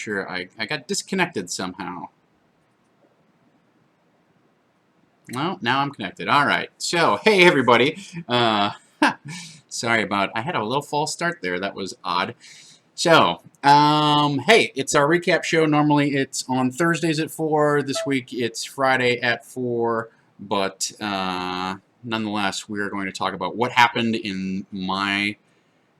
sure I got disconnected somehow. Well, now I'm connected. All right. So, hey everybody. Sorry about. I had a little false start there. That was odd. So, hey, it's our recap show. Normally it's on Thursdays at 4. This week it's Friday at 4. But nonetheless, we are going to talk about what happened in my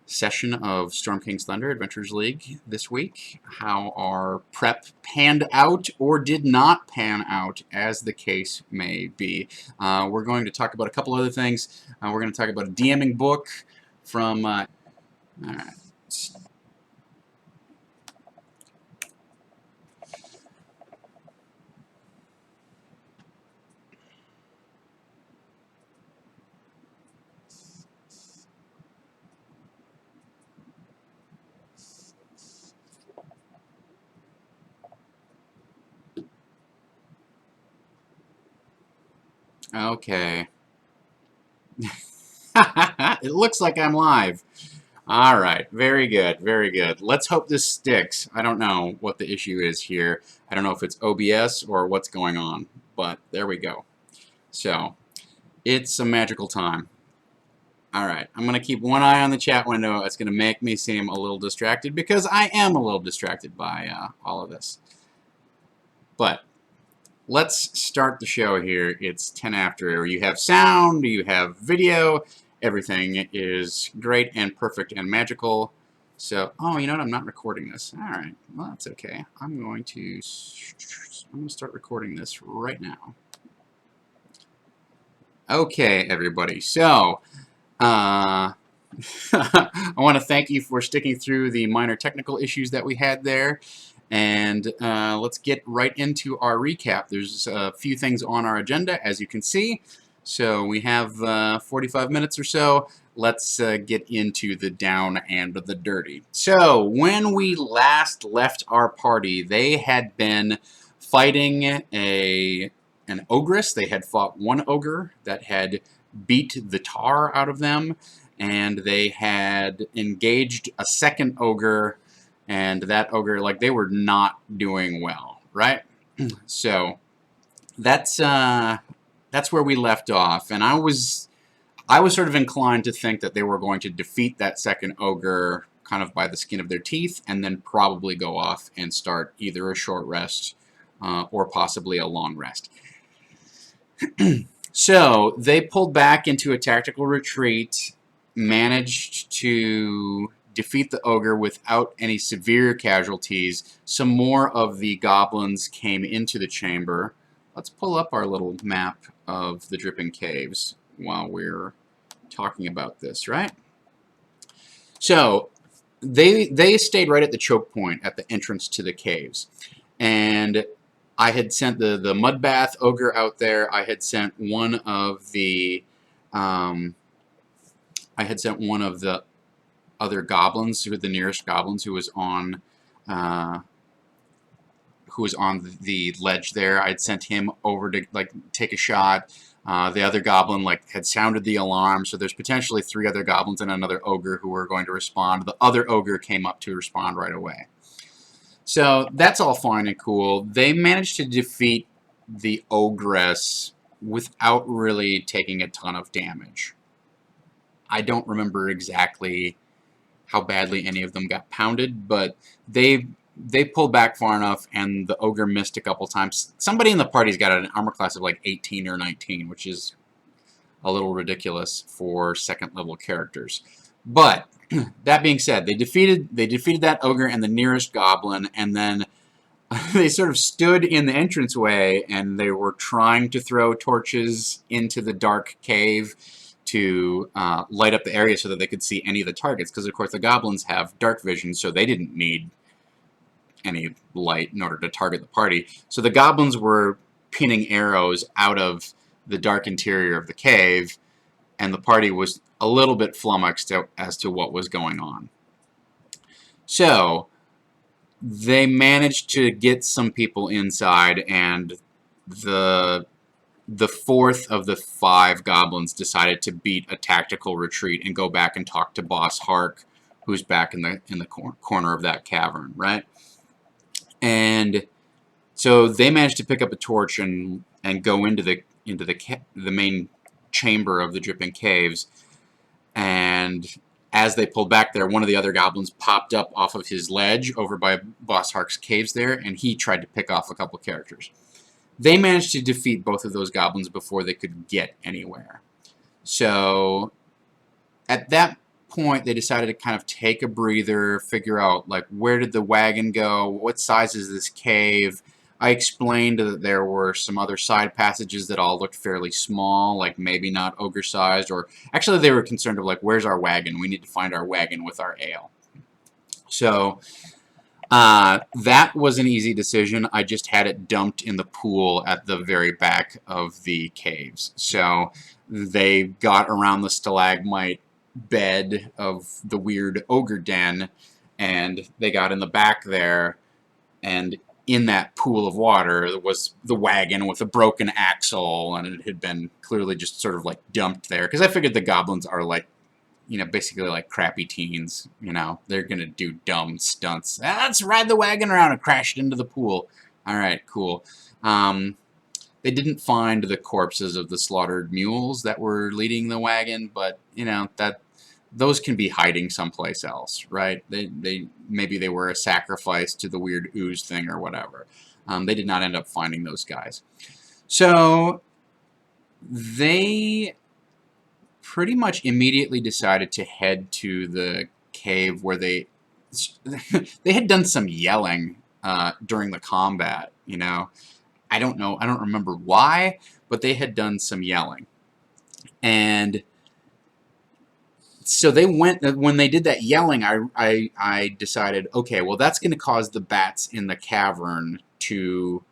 session of Storm King's Thunder Adventures League this week, how our prep panned out or did not pan out, as the case may be. We're going to talk about a couple other things. We're going to talk about a DMing book from... all right. Okay. It looks like I'm live. All right, very good, very good. Let's hope this sticks. I don't know what the issue is here. I don't know if it's OBS or what's going on, but there we go. So, it's a magical time. All right, I'm going to keep one eye on the chat window. It's going to make me seem a little distracted because I am a little distracted by all of this. But let's start the show here. It's 10 after. You have sound, you have video. Everything is great and perfect and magical. So, oh, you know what? I'm not recording this. All right. Well, that's okay. I'm going to start recording this right now. Okay, everybody. So, I want to thank you for sticking through the minor technical issues that we had there. And let's get right into our recap. There's a few things on our agenda, as you can see. So we have 45 minutes or so. Let's get into the down and the dirty. So when we last left our party, they had been fighting an ogress. They had fought one ogre that had beat the tar out of them, and they had engaged a second ogre, and that ogre, like, they were not doing well, right? So that's where we left off, and I was sort of inclined to think that they were going to defeat that second ogre kind of by the skin of their teeth, and then probably go off and start either a short rest or possibly a long rest. So they pulled back into a tactical retreat, managed to defeat the ogre without any severe casualties. Some more of the goblins came into the chamber. Let's pull up our little map of the Dripping Caves while we're talking about this, right? So they stayed right at the choke point at the entrance to the caves, and I had sent the Mudbath ogre out there. I had sent one of the other goblins, who were the nearest goblins, who was on the ledge there. I'd sent him over to take a shot. The other goblin had sounded the alarm, so there's potentially 3 other goblins and another ogre who were going to respond. The other ogre came up to respond right away. So that's all fine and cool. They managed to defeat the ogress without really taking a ton of damage. I don't remember exactly how badly any of them got pounded, but they pulled back far enough, and the ogre missed a couple times. Somebody in the party's got an armor class of 18 or 19, which is a little ridiculous for second level characters. But that being said, they defeated that ogre and the nearest goblin, and then they sort of stood in the entranceway, and they were trying to throw torches into the dark cave to light up the area so that they could see any of the targets, because of course the goblins have dark vision, so they didn't need any light in order to target the party. So the goblins were pinning arrows out of the dark interior of the cave, and the party was a little bit flummoxed as to what was going on. So they managed to get some people inside, and the 4th of the 5 goblins decided to beat a tactical retreat and go back and talk to Boss Hark, who's back in the corner of that cavern, right? And so they managed to pick up a torch and go into the main chamber of the Dripping Caves. And as they pulled back there, one of the other goblins popped up off of his ledge over by Boss Hark's caves there, and he tried to pick off a couple characters. They managed to defeat both of those goblins before they could get anywhere. So at that point, they decided to kind of take a breather, figure out, like, where did the wagon go? What size is this cave? I explained that there were some other side passages that all looked fairly small, like maybe not ogre-sized, or actually they were concerned of, like, where's our wagon? We need to find our wagon with our ale. So that was an easy decision. I just had it dumped in the pool at the very back of the caves. So they got around the stalagmite bed of the weird ogre den, and they got in the back there, and in that pool of water was the wagon with a broken axle, and it had been clearly just sort of like dumped there, because I figured the goblins are like, you know, basically like crappy teens. You know, they're gonna do dumb stunts. Let's ride the wagon around and crash it into the pool. All right, cool. They didn't find the corpses of the slaughtered mules that were leading the wagon, but you know, that those can be hiding someplace else, right? Maybe they were a sacrifice to the weird ooze thing or whatever. They did not end up finding those guys. So they pretty much immediately decided to head to the cave where they had done some yelling during the combat. You know, I don't remember why, but they had done some yelling. And so they went, when they did that yelling, I decided, okay, well, that's going to cause the bats in the cavern to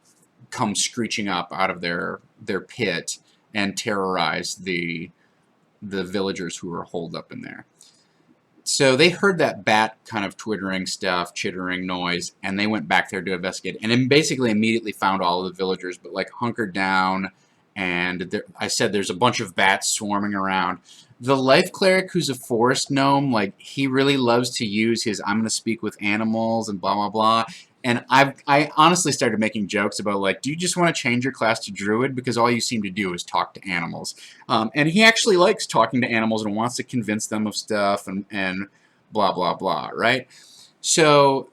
come screeching up out of their pit and terrorize the villagers who were holed up in there. So they heard that bat kind of twittering stuff, chittering noise, and they went back there to investigate, and then basically immediately found all of the villagers, but like hunkered down, and I said there's a bunch of bats swarming around. The life cleric, who's a forest gnome, like, he really loves to use his "I'm going to speak with animals" and blah blah blah. And I honestly started making jokes about, like, do you just want to change your class to druid because all you seem to do is talk to animals? And he actually likes talking to animals and wants to convince them of stuff and blah blah blah, right? So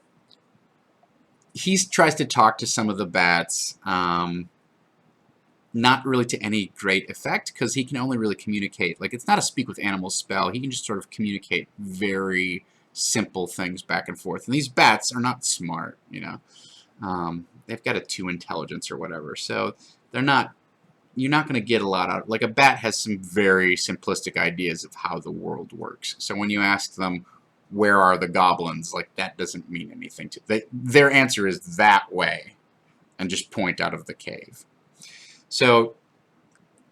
he tries to talk to some of the bats. Not really to any great effect, because he can only really communicate, like, it's not a speak with animals spell. He can just sort of communicate very simple things back and forth. And these bats are not smart, you know. They've got a 2 intelligence or whatever, so you're not going to get a lot out. Like, a bat has some very simplistic ideas of how the world works. So when you ask them, where are the goblins, like, that doesn't mean anything to them. Their answer is that way, and just point out of the cave. So,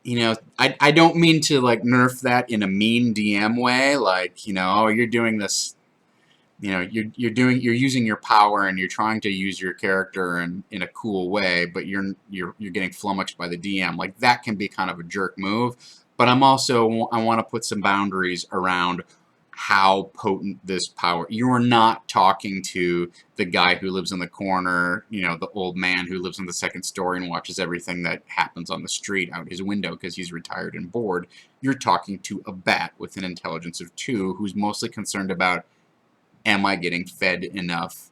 you know, I don't mean to, like, nerf that in a mean DM way, like, you know, oh, you're doing this, you know, you're using your power and you're trying to use your character in a cool way, but you're getting flummoxed by the DM. Like, that can be kind of a jerk move, but I want to put some boundaries around how potent this power. You are not talking to the guy who lives in the corner, you know, the old man who lives on the 2nd story and watches everything that happens on the street out his window because he's retired and bored. You're talking to a bat with an intelligence of 2 who's mostly concerned about, am I getting fed enough?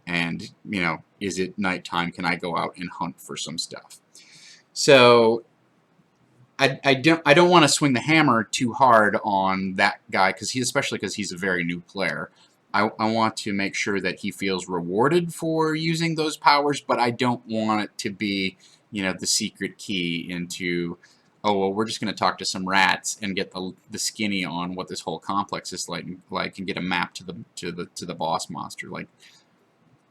And, you know, is it nighttime? Can I go out and hunt for some stuff? So I don't want to swing the hammer too hard on that guy, especially because he's a very new player. I want to make sure that he feels rewarded for using those powers, but I don't want it to be, you know, the secret key into, oh, well, we're just going to talk to some rats and get the skinny on what this whole complex is like, and get a map to the boss monster. Like,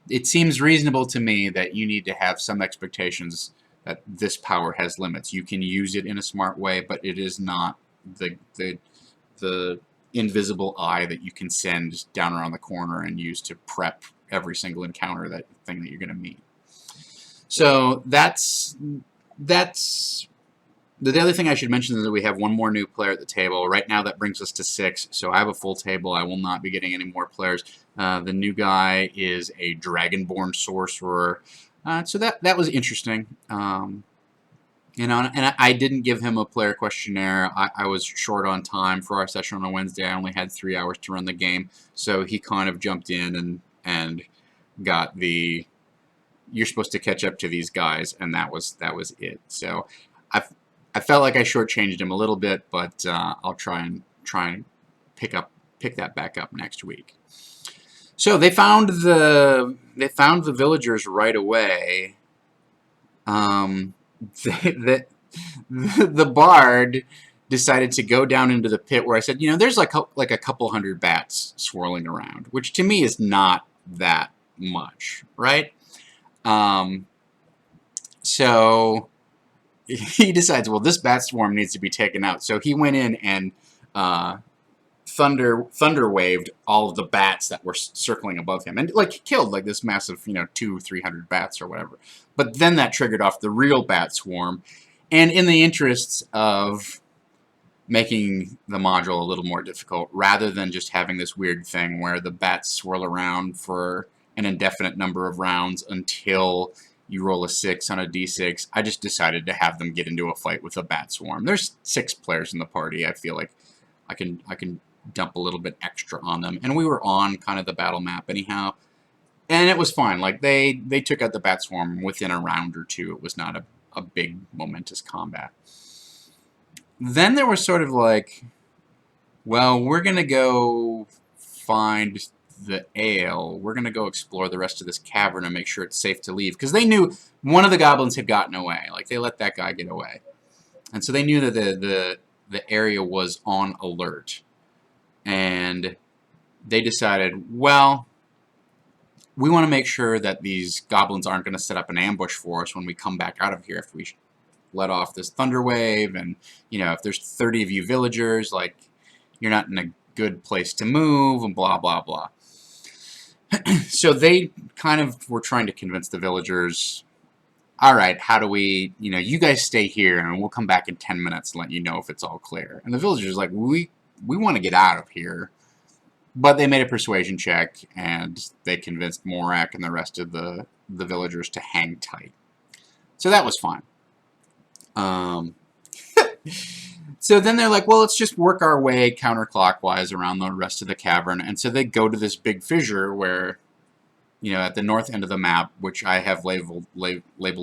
it seems reasonable to me that you need to have some expectations that this power has limits. You can use it in a smart way, but it is not the invisible eye that you can send down around the corner and use to prep every single encounter, that you're going to meet. So that's The other thing I should mention is that we have one more new player at the table. Right now that brings us to 6, so I have a full table. I will not be getting any more players. The new guy is a Dragonborn Sorcerer. So that was interesting. And I didn't give him a player questionnaire. I was short on time for our session on a Wednesday. I only had 3 hours to run the game, so he kind of jumped in and got the you're supposed to catch up to these guys, and that was it. So I I felt like I shortchanged him a little bit, but I'll try and pick that back up next week. So they found the villagers right away. The bard decided to go down into the pit where I said, there's like a couple hundred bats swirling around, which to me is not that much, right? So he decides, well, this bat swarm needs to be taken out. So he went in and thunder waved all of the bats that were circling above him, and like killed like this massive 200-300 bats or whatever. But then that triggered off the real bat swarm, and in the interests of making the module a little more difficult, rather than just having this weird thing where the bats swirl around for an indefinite number of rounds until you roll a 6 on a d6, I just decided to have them get into a fight with a bat swarm. There's 6 players in the party. I feel like I can dump a little bit extra on them, and we were on kind of the battle map anyhow, and it was fine. Like they took out the bat swarm within a round or two. It was not a big momentous combat. Then there was sort of like, well, we're gonna go find the ale. We're gonna go explore the rest of this cavern and make sure it's safe to leave, because they knew one of the goblins had gotten away. Like they let that guy get away, and so they knew that the area was on alert. And they decided, well, we want to make sure that these goblins aren't going to set up an ambush for us when we come back out of here if we let off this thunder wave. And, if there's 30 of you villagers, like, you're not in a good place to move, and blah, blah, blah. So they kind of were trying to convince the villagers, all right, how do we, you guys stay here, and we'll come back in 10 minutes and let you know if it's all clear. And the villagers like, we want to get out of here. But they made a persuasion check, and they convinced Morak and the rest of the villagers to hang tight. So that was fine. So then they're like, well, let's just work our way counterclockwise around the rest of the cavern. And so they go to this big fissure where, at the north end of the map, which I have labeled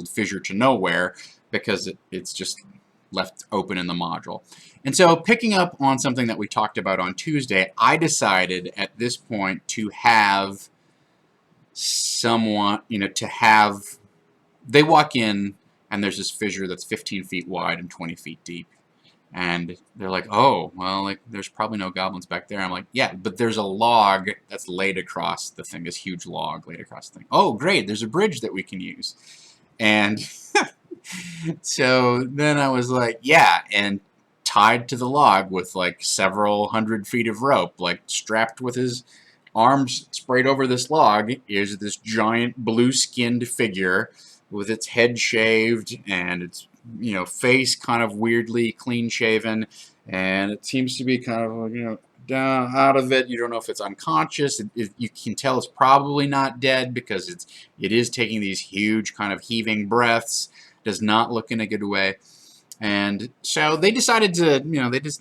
Fissure to Nowhere, because it's just left open in the module. And so, picking up on something that we talked about on Tuesday, I decided at this point to have someone, they walk in and there's this fissure that's 15 feet wide and 20 feet deep. And they're like, oh, well, like, there's probably no goblins back there. I'm like, yeah, but there's a log that's laid across the thing, this huge log laid across the thing. Oh, great, there's a bridge that we can use. And so then I was like, yeah, and tied to the log with like several hundred feet of rope, like strapped with his arms sprayed over this log, is this giant blue-skinned figure with its head shaved and its face kind of weirdly clean-shaven, and it seems to be kind of down out of it. You don't know if it's unconscious. You can tell it's probably not dead because it is taking these huge kind of heaving breaths. Does not look in a good way. And so they decided to,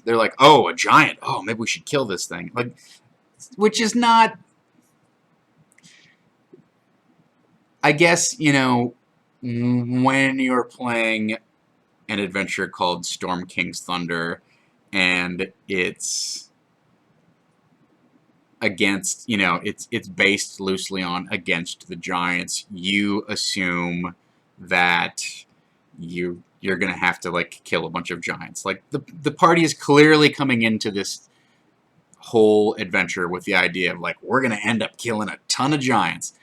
they're like, oh, a giant. Oh, maybe we should kill this thing. Like, which is not, I guess, when you're playing an adventure called Storm King's Thunder, and it's against, it's based loosely on against the giants, you assume that you're gonna have to like kill a bunch of giants. Like the party is clearly coming into this whole adventure with the idea of like, we're gonna end up killing a ton of giants.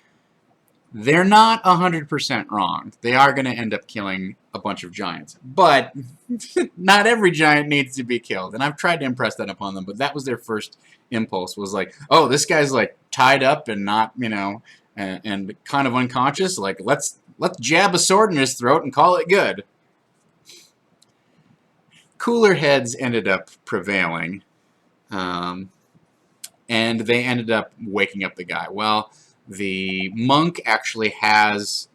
They're not 100% wrong. They are going to end up killing a bunch of giants. But not every giant needs to be killed. And I've tried to impress that upon them, but that was their first impulse, was like, oh, this guy's like tied up and not, and kind of unconscious. Like, let's jab a sword in his throat and call it good. cooler heads ended up prevailing, um, and they ended up waking up the guy. Well, the monk actually has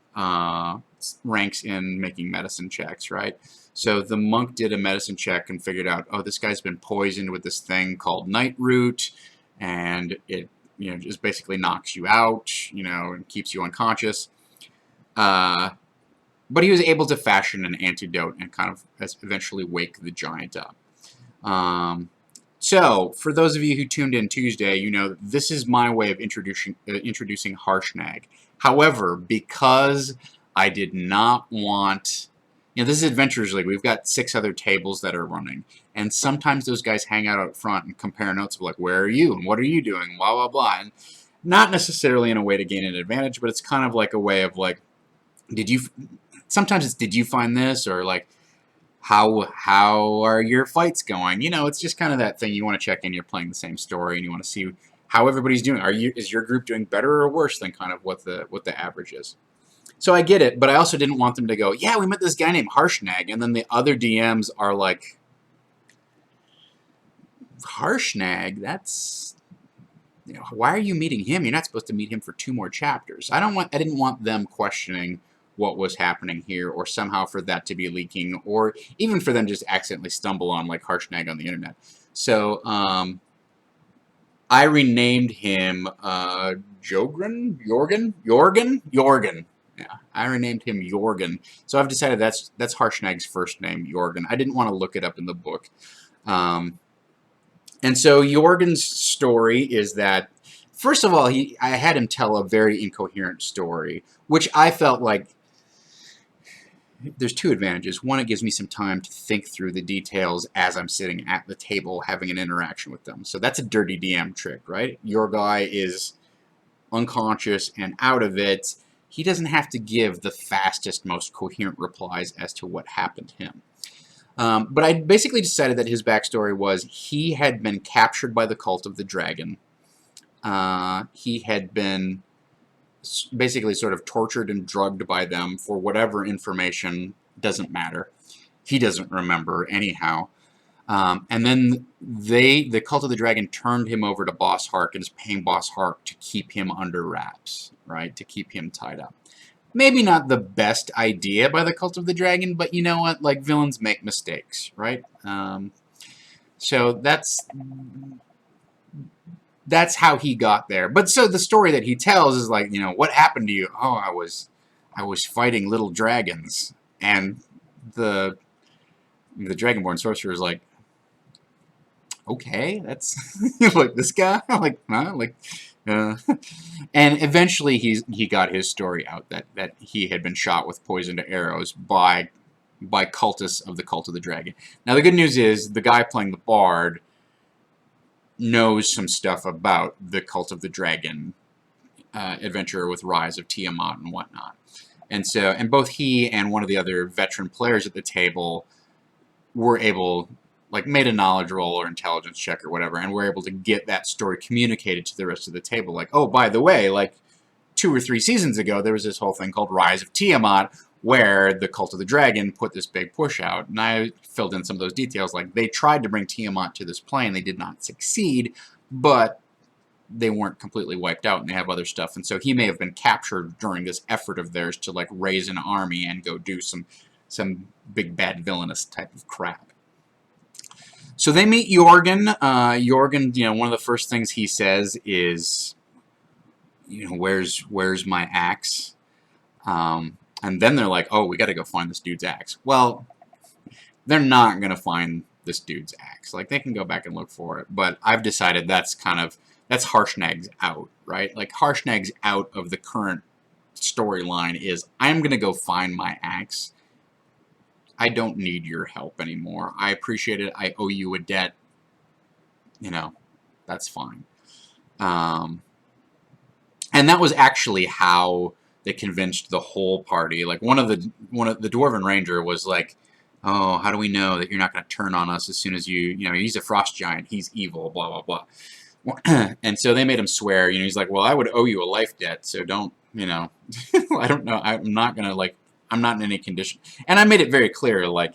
ranks in making medicine checks, right? So the monk did a medicine check and figured out, oh, this guy's been poisoned with this thing called night root, and it just basically knocks you out, and keeps you unconscious. But he was able to fashion an antidote and kind of eventually wake the giant up. So, for those of you who tuned in Tuesday, this is my way of introducing Harshnag. However, because I did not want... this is Adventurers League. We've got 6 other tables that are running. And sometimes those guys hang out up front and compare notes of like, where are you? And what are you doing? Blah, blah, blah. And not necessarily in a way to gain an advantage, but it's kind of like a way of like, sometimes it's, did you find this? Or like, how are your fights going? It's just kind of that thing. You want to check in. You're playing the same story, and you want to see how everybody's doing. Is your group doing better or worse than kind of what the average is? So I get it, but I also didn't want them to go, yeah, we met this guy named Harshnag, and then the other DMs are like, Harshnag, that's, why are you meeting him? You're not supposed to meet him for 2 more chapters. I didn't want them questioning what was happening here, or somehow for that to be leaking, or even for them to just accidentally stumble on like Harshnag on the internet. So I renamed him Jorgen. Yeah, I renamed him Jorgen. So I've decided that's Harshnag's first name, Jorgen. I didn't want to look it up in the book. And so Jorgen's story is that, first of all, I had him tell a very incoherent story, which I felt like there's 2 advantages. One, it gives me some time to think through the details as I'm sitting at the table having an interaction with them. So that's a dirty DM trick, right? Your guy is unconscious and out of it. He doesn't have to give the fastest, most coherent replies as to what happened to him. But I basically decided that his backstory was he had been captured by the Cult of the Dragon. He had been basically sort of tortured and drugged by them for whatever information, doesn't matter. He doesn't remember anyhow. And then the Cult of the Dragon turned him over to Boss Hark and is paying Boss Hark to keep him under wraps, right? To keep him tied up. Maybe not the best idea by the Cult of the Dragon, but you know what? Like, villains make mistakes, right? So that's how he got there. But so the story that he tells is like, what happened to you? Oh, I was fighting little dragons, and the Dragonborn sorcerer is like, okay, that's like this guy, like, huh? Like, and eventually he got his story out that he had been shot with poisoned arrows by cultists of the Cult of the Dragon. Now the good news is the guy playing the bard knows some stuff about the Cult of the Dragon adventure with Rise of Tiamat and whatnot. And both he and one of the other veteran players at the table were able, like, made a knowledge roll or intelligence check or whatever, and were able to get that story communicated to the rest of the table. Like, oh, by the way, like 2 or 3 seasons ago, there was this whole thing called Rise of Tiamat, where the Cult of the Dragon put this big push out. And I filled in some of those details. Like, they tried to bring Tiamat to this plane. They did not succeed, but they weren't completely wiped out, and they have other stuff. And so he may have been captured during this effort of theirs to, like, raise an army and go do some big bad villainous type of crap. So they meet Jorgen. Jorgen, one of the first things he says is, where's my axe? And then they're like, oh, we got to go find this dude's axe. Well, they're not going to find this dude's axe. Like, they can go back and look for it. But I've decided that's Harshnag's out, right? Like, Harshnag's out of the current storyline is, I'm going to go find my axe. I don't need your help anymore. I appreciate it. I owe you a debt. That's fine. And that was actually how they convinced the whole party. Like, one of the Dwarven Ranger was like, oh, how do we know that you're not going to turn on us as soon as he's a frost giant, he's evil, blah, blah, blah. And so they made him swear, he's like, well, I would owe you a life debt, so don't, I don't know, I'm not going to, like, I'm not in any condition. And I made it very clear, like,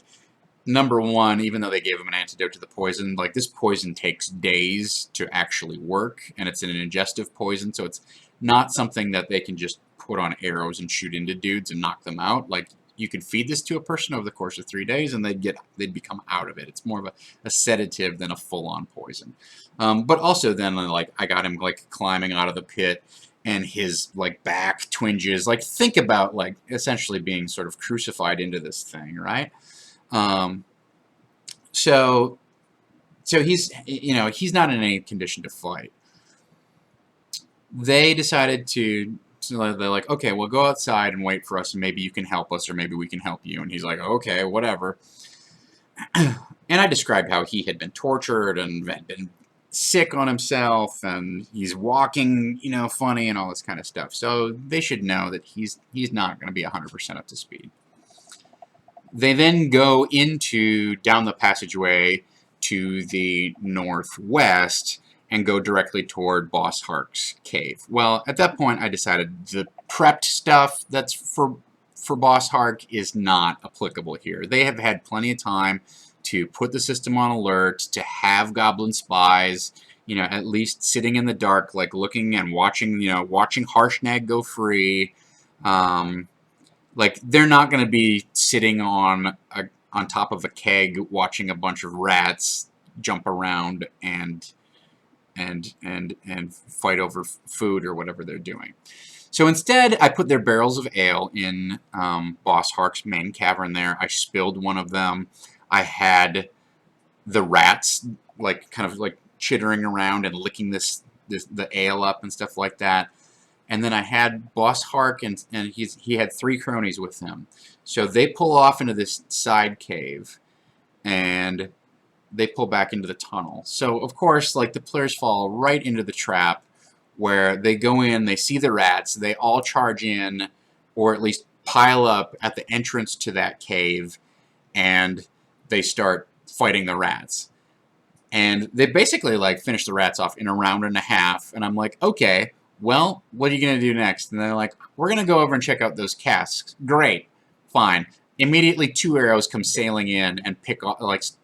number one, even though they gave him an antidote to the poison, like this poison takes days to actually work, and it's an indigestive poison, so it's not something that they can just put on arrows and shoot into dudes and knock them out. Like you could feed this to a person over the course of 3 days, and they'd become out of it. It's more of a sedative than a full-on poison. But also then, like I got him like climbing out of the pit, and his like back twinges. Like think about like essentially being sort of crucified into this thing, right? Um, so he's he's not in any condition to fight. They decided they're like, okay, we'll go outside and wait for us, and maybe you can help us, or maybe we can help you. And he's like, okay, whatever. And I described how he had been tortured and had been sick on himself, and he's walking, funny and all this kind of stuff. So they should know that he's not going to be 100% up to speed. They then go down the passageway to the northwest and go directly toward Boss Hark's cave. Well, at that point, I decided the prepped stuff that's for Boss Hark is not applicable here. They have had plenty of time to put the system on alert, to have goblin spies, at least sitting in the dark, like looking and watching, watching Harshnag go free. Like they're not going to be sitting on top of a keg watching a bunch of rats jump around and fight over food or whatever they're doing. So instead, I put their barrels of ale in Boss Hark's main cavern there. I spilled one of them. I had the rats like kind of like chittering around and licking the ale up and stuff like that. And then I had Boss Hark, and he had 3 cronies with him. So they pull off into this side cave, and they pull back into the tunnel. So, of course, like the players fall right into the trap where they go in, they see the rats, they all charge in, or at least pile up at the entrance to that cave, and they start fighting the rats. And they basically like finish the rats off in a round and a half, and I'm like, okay, well, what are you going to do next? And they're like, we're going to go over and check out those casks. Great. Fine. Immediately 2 arrows come sailing in and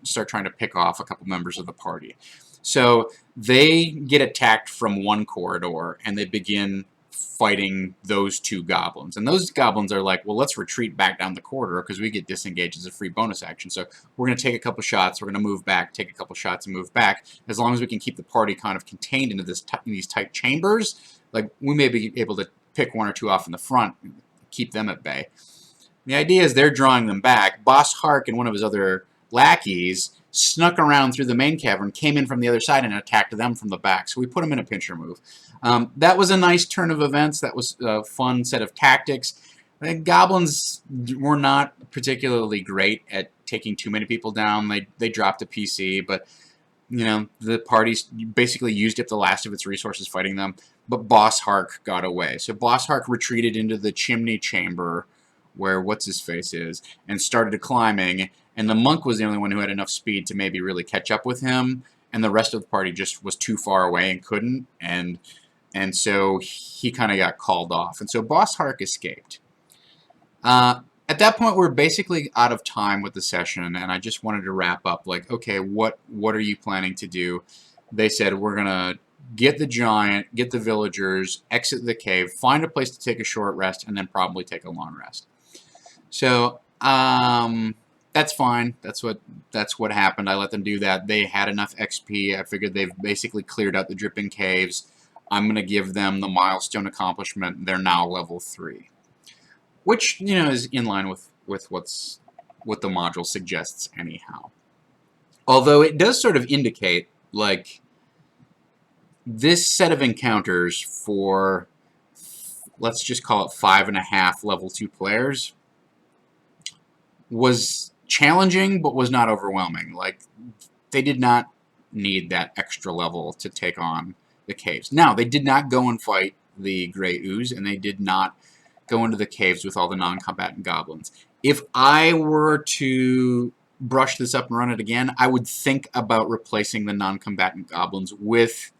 start trying to pick off a couple members of the party. So they get attacked from one corridor, and they begin fighting those 2 goblins. And those goblins are like, well, let's retreat back down the corridor because we get disengaged as a free bonus action. So we're going to take a couple shots, we're going to move back, take a couple shots, and move back. As long as we can keep the party kind of contained into these tight chambers, like we may be able to pick 1 or 2 off in the front and keep them at bay. The idea is they're drawing them back. Boss Hark and one of his other lackeys snuck around through the main cavern, came in from the other side, and attacked them from the back. So we put them in a pincher move. That was a nice turn of events. That was a fun set of tactics. The goblins were not particularly great at taking too many people down. They dropped a PC, but the party basically used up the last of its resources fighting them. But Boss Hark got away. So Boss Hark retreated into the chimney chamber where what's-his-face is, and started climbing, and the monk was the only one who had enough speed to maybe really catch up with him, and the rest of the party just was too far away and couldn't, and so he kind of got called off. And so Boss Hark escaped. At that point, we're basically out of time with the session, and I just wanted to wrap up, like, okay, what are you planning to do? They said, we're going to get the giant, get the villagers, exit the cave, find a place to take a short rest, and then probably take a long rest. So, that's fine. That's what happened. I let them do that. They had enough XP. I figured they've basically cleared out the dripping caves. I'm going to give them the milestone accomplishment. They're now level 3. Which, is in line with what the module suggests anyhow. Although it does sort of indicate, like, this set of encounters for, let's just call it 5.5 level 2 players, was challenging, but was not overwhelming. Like, they did not need that extra level to take on the caves. Now, they did not go and fight the Grey Ooze, and they did not go into the caves with all the non-combatant goblins. If I were to brush this up and run it again, I would think about replacing the non-combatant goblins with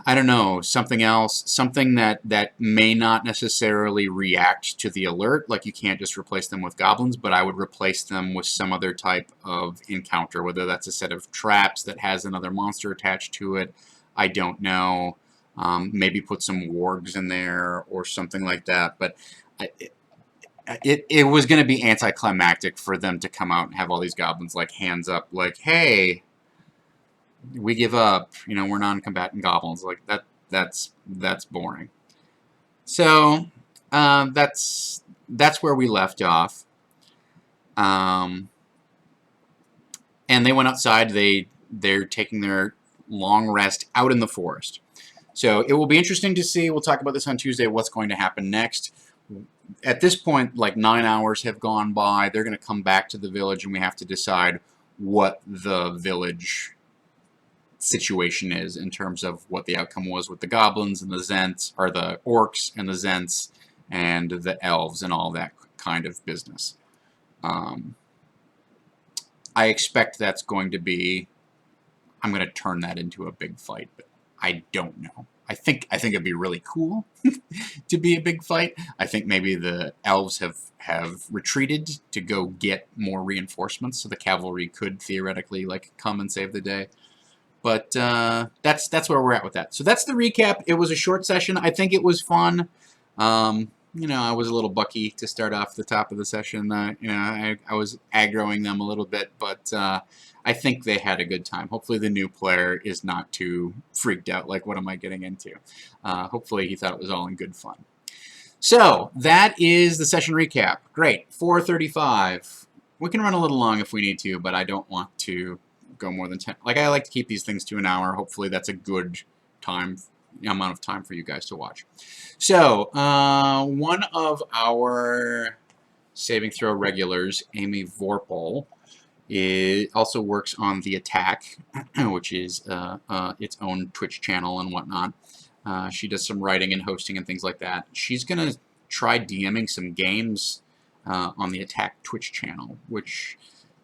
I don't know, something else, something that may not necessarily react to the alert. Like you can't just replace them with goblins, but I would replace them with some other type of encounter, whether that's a set of traps that has another monster attached to it. I don't know. Maybe put some wargs in there or something like that. But it was going to be anticlimactic for them to come out and have all these goblins like hands up, like, hey, we give up. You know, we're non-combatant goblins. Like that's boring. So that's where we left off. And they went outside. They're taking their long rest out in the forest. So it will be interesting to see. We'll talk about this on Tuesday. What's going to happen next? At this point, like 9 hours have gone by. They're going to come back to the village, and we have to decide what the village situation is in terms of what the outcome was with the goblins and the Zents, or the orcs and the Zents and the elves and all that kind of business. I expect that's going to be, I'm going to turn that into a big fight, but I don't know. I think it'd be really cool to be a big fight. I think maybe the elves have retreated to go get more reinforcements, so the cavalry could theoretically like come and save the day. But that's where we're at with that. So that's the recap. It was a short session. I think it was fun. You know, I was a little bucky to start off the top of the session. You know, I was aggroing them a little bit, but I think they had a good time. Hopefully the new player is not too freaked out, like, what am I getting into? Hopefully he thought it was all in good fun. So that is the session recap. Great. 4:35. We can run a little long if we need to, but I don't want to go more than 10. Like, I like to keep these things to an hour. Hopefully that's a good amount of time for you guys to watch. So one of our saving throw regulars, Amy Vorpal, also works on The Attack, which is its own Twitch channel and whatnot. She does some writing and hosting and things like that. She's going to try DMing some games on The Attack Twitch channel, which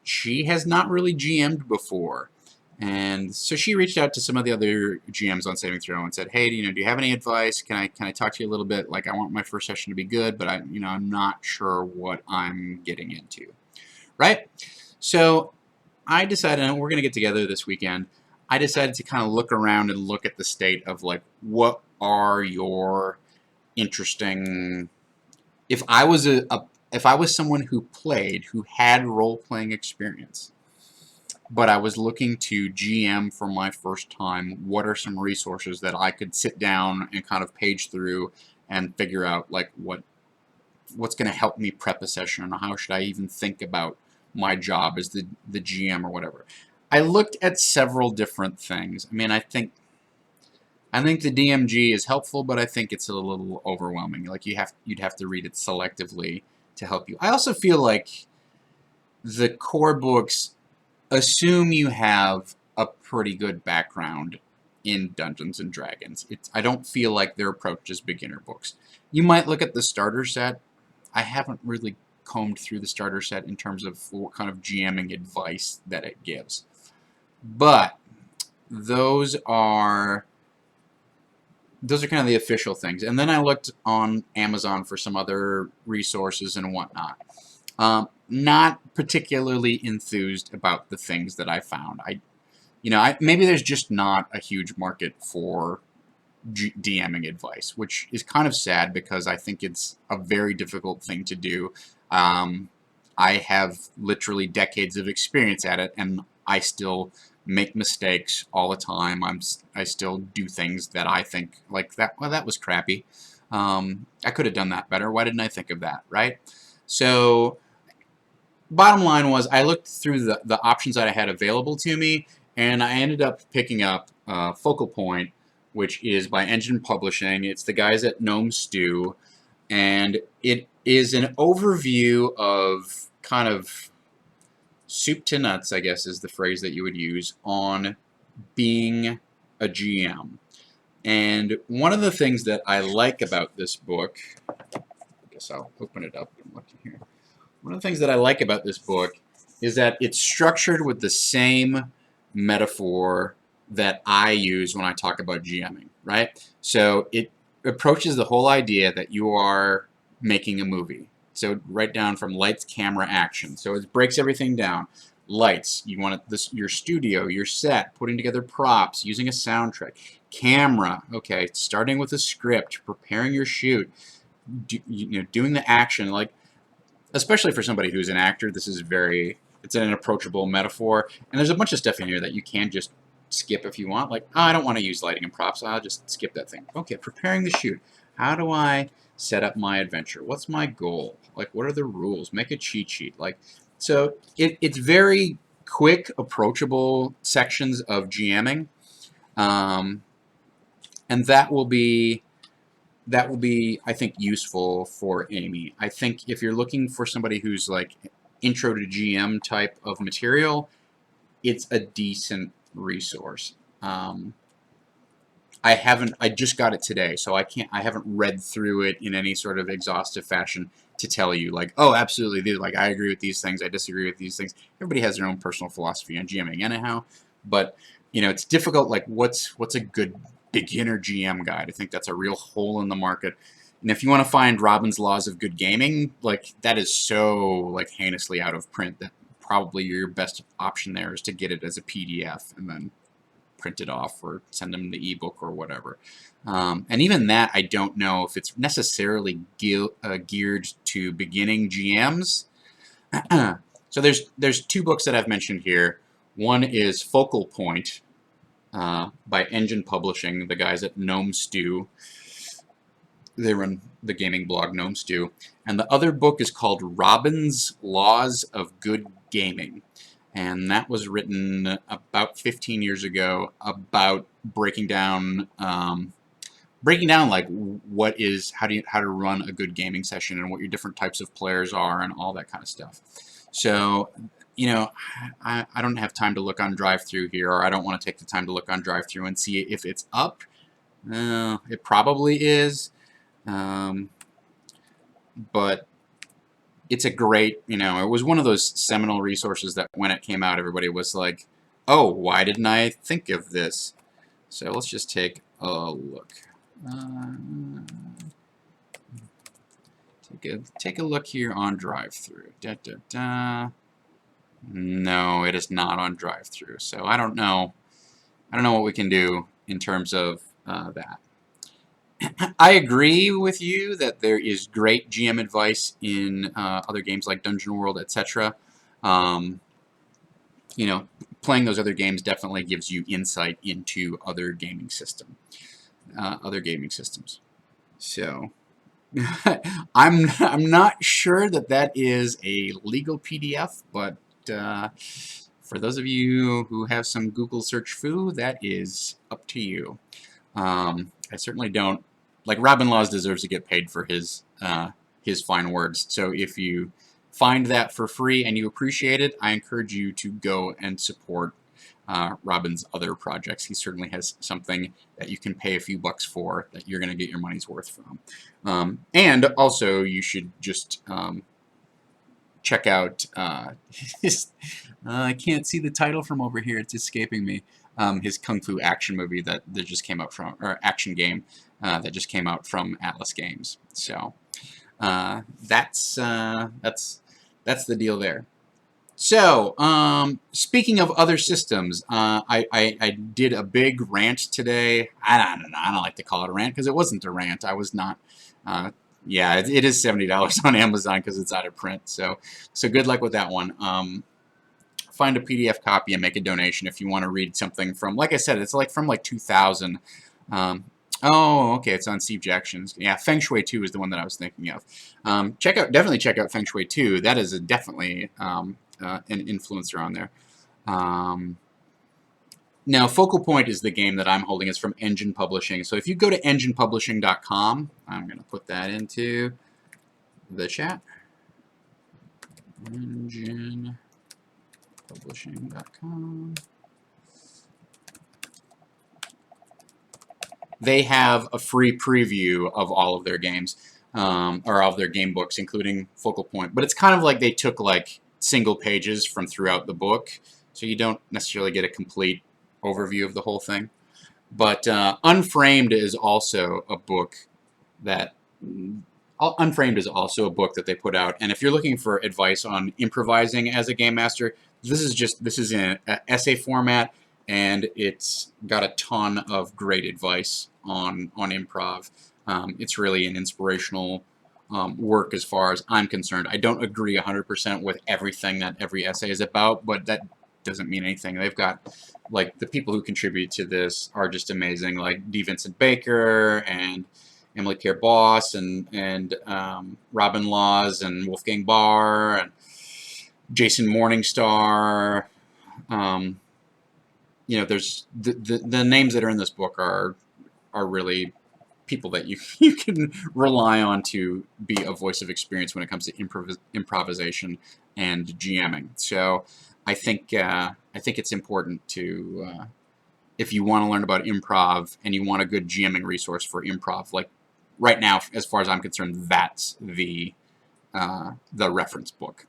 she has not really GM'd before. And so she reached out to some of the other GMs on Saving Throw and said, "Hey, do you have any advice? Can I talk to you a little bit? Like, I want my first session to be good, but I'm not sure what I'm getting into." Right? So I decided, and we're going to get together this weekend, I decided to kind of look around and look at the state of, like, what are your interesting... If I was if I was someone who had role-playing experience, but I was looking to GM for my first time, what are some resources that I could sit down and kind of page through and figure out, like, what's going to help me prep a session, or how should I even think about my job as the GM or whatever. I looked at several different things. I mean, I think the DMG is helpful, but I think it's a little overwhelming. Like, you'd have to read it selectively to help you. I also feel like the core books assume you have a pretty good background in Dungeons and Dragons. I don't feel like they're approached as beginner books. You might look at the starter set. I haven't really combed through the starter set in terms of what kind of GMing advice that it gives. But those are kind of the official things. And then I looked on Amazon for some other resources and whatnot. Not particularly enthused about the things that I found. Maybe there's just not a huge market for DMing advice, which is kind of sad because I think it's a very difficult thing to do. I have literally decades of experience at it, and I still make mistakes all the time. I still do things that I think, like, that was crappy. I could have done that better. Why didn't I think of that, right? So bottom line was, I looked through the options that I had available to me, and I ended up picking up Focal Point, which is by Engine Publishing. It's the guys at Gnome Stew, and it is an overview of kind of soup to nuts, I guess is the phrase that you would use, on being a GM. And one of the things that I like about this book, I guess I'll open it up and look here. One of the things that I like about this book is that it's structured with the same metaphor that I use when I talk about GMing, right? So it approaches the whole idea that you are making a movie. So right down from lights, camera, action. So it breaks everything down. Lights, you want this, your studio, your set, putting together props, using a soundtrack. Camera, okay, starting with a script, preparing your shoot, doing the action. Like, especially for somebody who's an actor, this is it's an approachable metaphor. And there's a bunch of stuff in here that you can just skip if you want. Like, oh, I don't want to use lighting and props. I'll just skip that thing. Okay, preparing the shoot. How do I set up my adventure? What's my goal? Like, what are the rules? Make a cheat sheet. Like, so it's very quick, approachable sections of GMing. And that will be, I think, useful for Amy. I think if you're looking for somebody who's like intro to GM type of material, it's a decent resource. I just got it today, so I haven't read through it in any sort of exhaustive fashion to tell you, like, oh, absolutely, like, I agree with these things, I disagree with these things. Everybody has their own personal philosophy on GMing anyhow, but, it's difficult, like, what's a good beginner GM guide? I think that's a real hole in the market. And if you want to find Robin's Laws of Good Gaming, like, that is so, like, heinously out of print that probably your best option there is to get it as a PDF and then print it off or send them the ebook or whatever. And even that, I don't know if it's necessarily geared to beginning GMs. So there's two books that I've mentioned here. One is Focal Point by Engine Publishing, the guys at Gnome Stew. They run the gaming blog Gnome Stew. And the other book is called Robin's Laws of Good Gaming. And that was written about 15 years ago about breaking down like how to run a good gaming session and what your different types of players are and all that kind of stuff. So, I don't have time to look on drive-thru here, or I don't want to take the time to look on drive-thru and see if it's up. It probably is, but it's a great, it was one of those seminal resources that when it came out, everybody was like, oh, why didn't I think of this? So let's just take a look. Take a look here on drive-thru. No, it is not on drive-thru. So I don't know what we can do in terms of that. I agree with you that there is great GM advice in other games like Dungeon World, etc. Playing those other games definitely gives you insight into other gaming systems. So I'm not sure that is a legal PDF, but for those of you who have some Google search foo, that is up to you. I certainly don't. Like, Robin Laws deserves to get paid for his fine words. So if you find that for free and you appreciate it, I encourage you to go and support Robin's other projects. He certainly has something that you can pay a few bucks for that you're going to get your money's worth from. And also, you should just check out his. I can't see the title from over here; it's escaping me. His Kung Fu action movie that just came out from, or action game that just came out from Atlas Games. So that's the deal there. So speaking of other systems, I did a big rant today. I don't like to call it a rant because it wasn't a rant. I was not. Yeah, it is $70 on Amazon because it's out of print. So good luck with that one. Find a PDF copy and make a donation if you want to read something from, like I said, it's like from like 2000. Oh, okay, it's on Steve Jackson's. Yeah, Feng Shui 2 is the one that I was thinking of. Definitely check out Feng Shui 2. That is definitely an influencer on there. Now, Focal Point is the game that I'm holding. It's from Engine Publishing. So if you go to enginepublishing.com, I'm going to put that into the chat. Enginepublishing.com. They have a free preview of all of their games, or all of their game books, including Focal Point. But it's kind of like they took like single pages from throughout the book, so you don't necessarily get a complete overview of the whole thing. But Unframed is also a book that they put out. And if you're looking for advice on improvising as a game master, this is in an essay format, and it's got a ton of great advice on improv. It's really an inspirational work as far as I'm concerned. I don't agree 100% with everything that every essay is about, but that doesn't mean anything. They've got, like, the people who contribute to this are just amazing, like D. Vincent Baker and Emily Care Boss and Robin Laws and Wolfgang Barr and Jason Morningstar. There's the names that are in this book are really people that you can rely on to be a voice of experience when it comes to improvisation and GMing. So I think it's important to, if you want to learn about improv and you want a good GMing resource for improv, like right now, as far as I'm concerned, that's the reference book.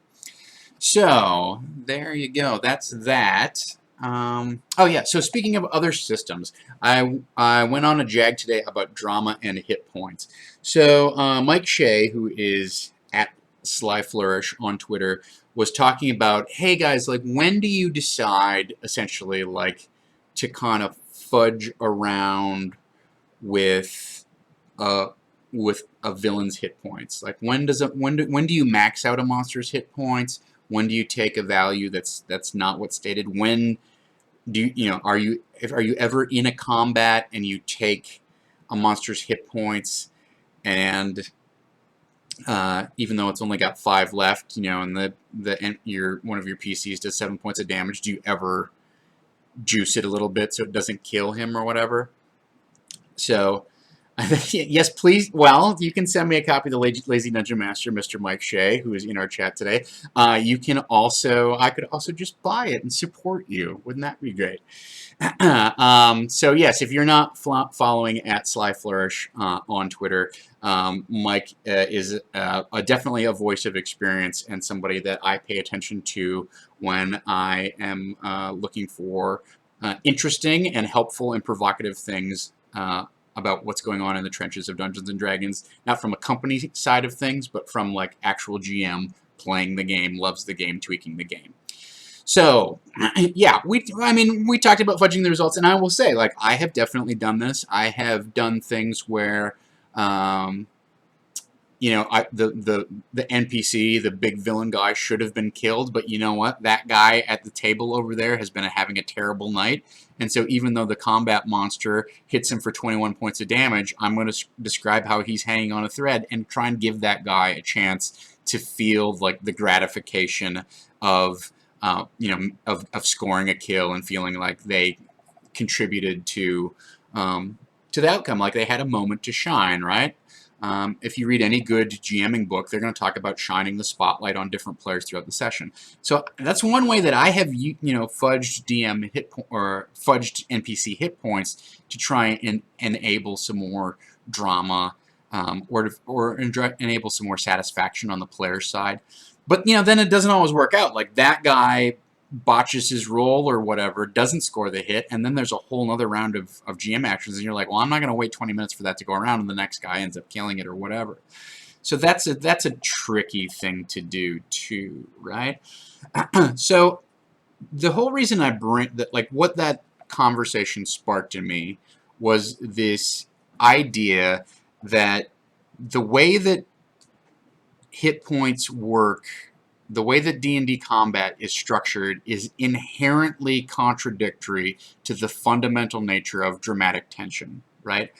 So there you go. That's that. Oh yeah. So speaking of other systems, I went on a jag today about drama and hit points. So Mike Shea, who is at Sly Flourish on Twitter, was talking about, hey guys, like, when do you decide essentially, like, to kind of fudge around with a villain's hit points? Like, when do you max out a monster's hit points? When do you take a value that's not what's stated? When do are you ever in a combat and you take a monster's hit points, and even though it's only got 5 left, and one of your PCs does 7 points of damage, do you ever juice it a little bit so it doesn't kill him or whatever? So yes, please. Well, you can send me a copy of the Lazy Dungeon Master, Mr. Mike Shea, who is in our chat today. I could also just buy it and support you. Wouldn't that be great? So yes, if you're not following at Sly Flourish on Twitter, Mike is definitely a voice of experience and somebody that I pay attention to when I am looking for interesting and helpful and provocative things about what's going on in the trenches of Dungeons and Dragons, not from a company side of things, but from, like, actual GM playing the game, loves the game, tweaking the game. So yeah, we talked about fudging the results, and I will say, like, I have definitely done this. I have done things where the NPC, the big villain guy, should have been killed, but you know what? That guy at the table over there has been having a terrible night, and so even though the combat monster hits him for 21 points of damage, I'm going to describe how he's hanging on a thread and try and give that guy a chance to feel, like, the gratification of scoring a kill and feeling like they contributed to the outcome, like they had a moment to shine, right? If you read any good GMing book, they're going to talk about shining the spotlight on different players throughout the session. So that's one way that I have, fudged fudged NPC hit points to try and enable some more drama, or enable some more satisfaction on the player side. But then it doesn't always work out. Like, that guy botches his roll or whatever, doesn't score the hit, and then there's a whole other round of GM actions, and you're like, well, I'm not going to wait 20 minutes for that to go around, and the next guy ends up killing it or whatever. So that's a tricky thing to do too, right? So the whole reason I bring that, like, what that conversation sparked in me was this idea that the way that hit points work, the way that D&D combat is structured, is inherently contradictory to the fundamental nature of dramatic tension, right?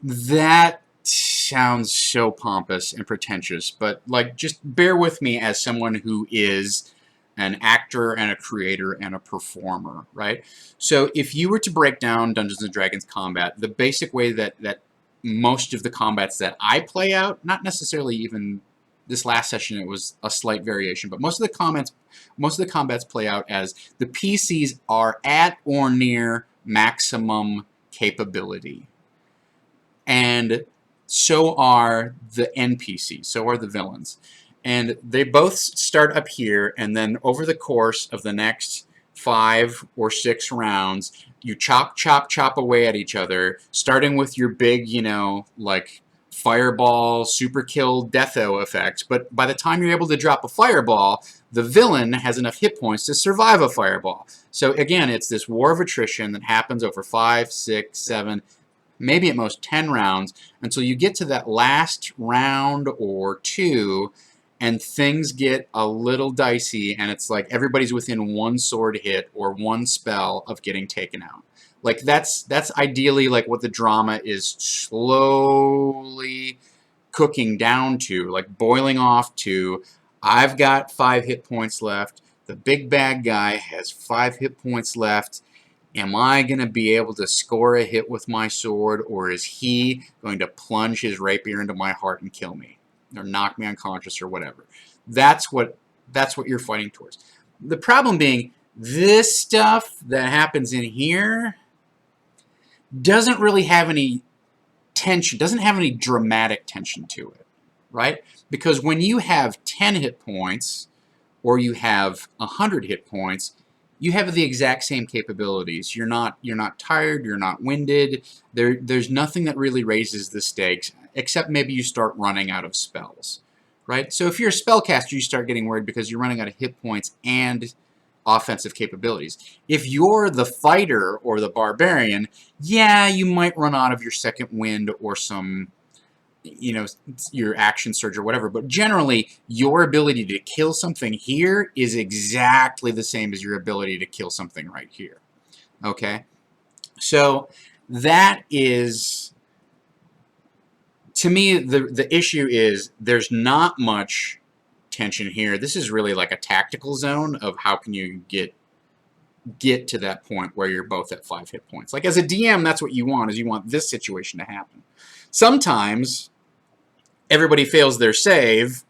That sounds so pompous and pretentious, but, like, just bear with me as someone who is an actor and a creator and a performer, right? So if you were to break down Dungeons & Dragons combat, the basic way that most of the combats that I play out, not necessarily even this last session, it was a slight variation, but most of the combats play out as the PCs are at or near maximum capability, and so are the NPCs, so are the villains, and they both start up here, and then over the course of the next 5 or 6 rounds. You chop, chop, chop away at each other, starting with your big, like fireball, super kill, deatho effect. But by the time you're able to drop a fireball, the villain has enough hit points to survive a fireball. So again, it's this war of attrition that happens over 5, 6, 7, maybe at most 10 rounds until you get to that last round or 2 and things get a little dicey and it's like everybody's within 1 sword hit or 1 spell of getting taken out. Like that's ideally like what the drama is slowly cooking down to, like boiling off to. I've got 5 hit points left. The big bad guy has 5 hit points left. Am I going to be able to score a hit with my sword, or is he going to plunge his rapier into my heart and kill me, or knock me unconscious, or whatever? That's what you're fighting towards. The problem being, this stuff that happens in here doesn't really have any tension, doesn't have any dramatic tension to it, right? Because when you have 10 hit points, or you have 100 hit points, you have the exact same capabilities. You're not tired, you're not winded. There's nothing that really raises the stakes, except maybe you start running out of spells, right? So if you're a spellcaster, you start getting worried because you're running out of hit points and offensive capabilities. If you're the fighter or the barbarian, yeah, you might run out of your second wind or some, your action surge or whatever, but generally your ability to kill something here is exactly the same as your ability to kill something right here. Okay? So that is, to me, the issue is there's not much tension here. This is really like a tactical zone of how can you get to that point where you're both at 5 hit points. Like as a DM, that's what you want, is you want this situation to happen. Sometimes everybody fails their save,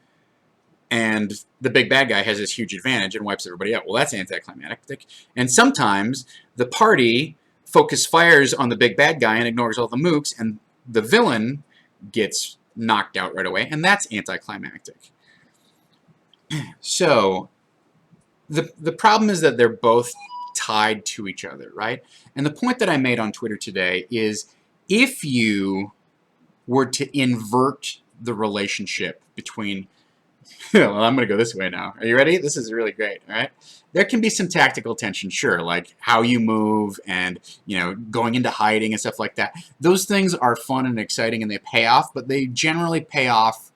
and the big bad guy has this huge advantage and wipes everybody out. Well, that's anticlimactic. And sometimes the party fires on the big bad guy and ignores all the mooks, and the villain gets knocked out right away, and that's anticlimactic. So the problem is that they're both tied to each other, right? And the point that I made on Twitter today is if you were to invert the relationship between, well, I'm going to go this way now. Are you ready? This is really great, all right? There can be some tactical tension, sure, like how you move and, going into hiding and stuff like that. Those things are fun and exciting and they pay off, but they generally pay off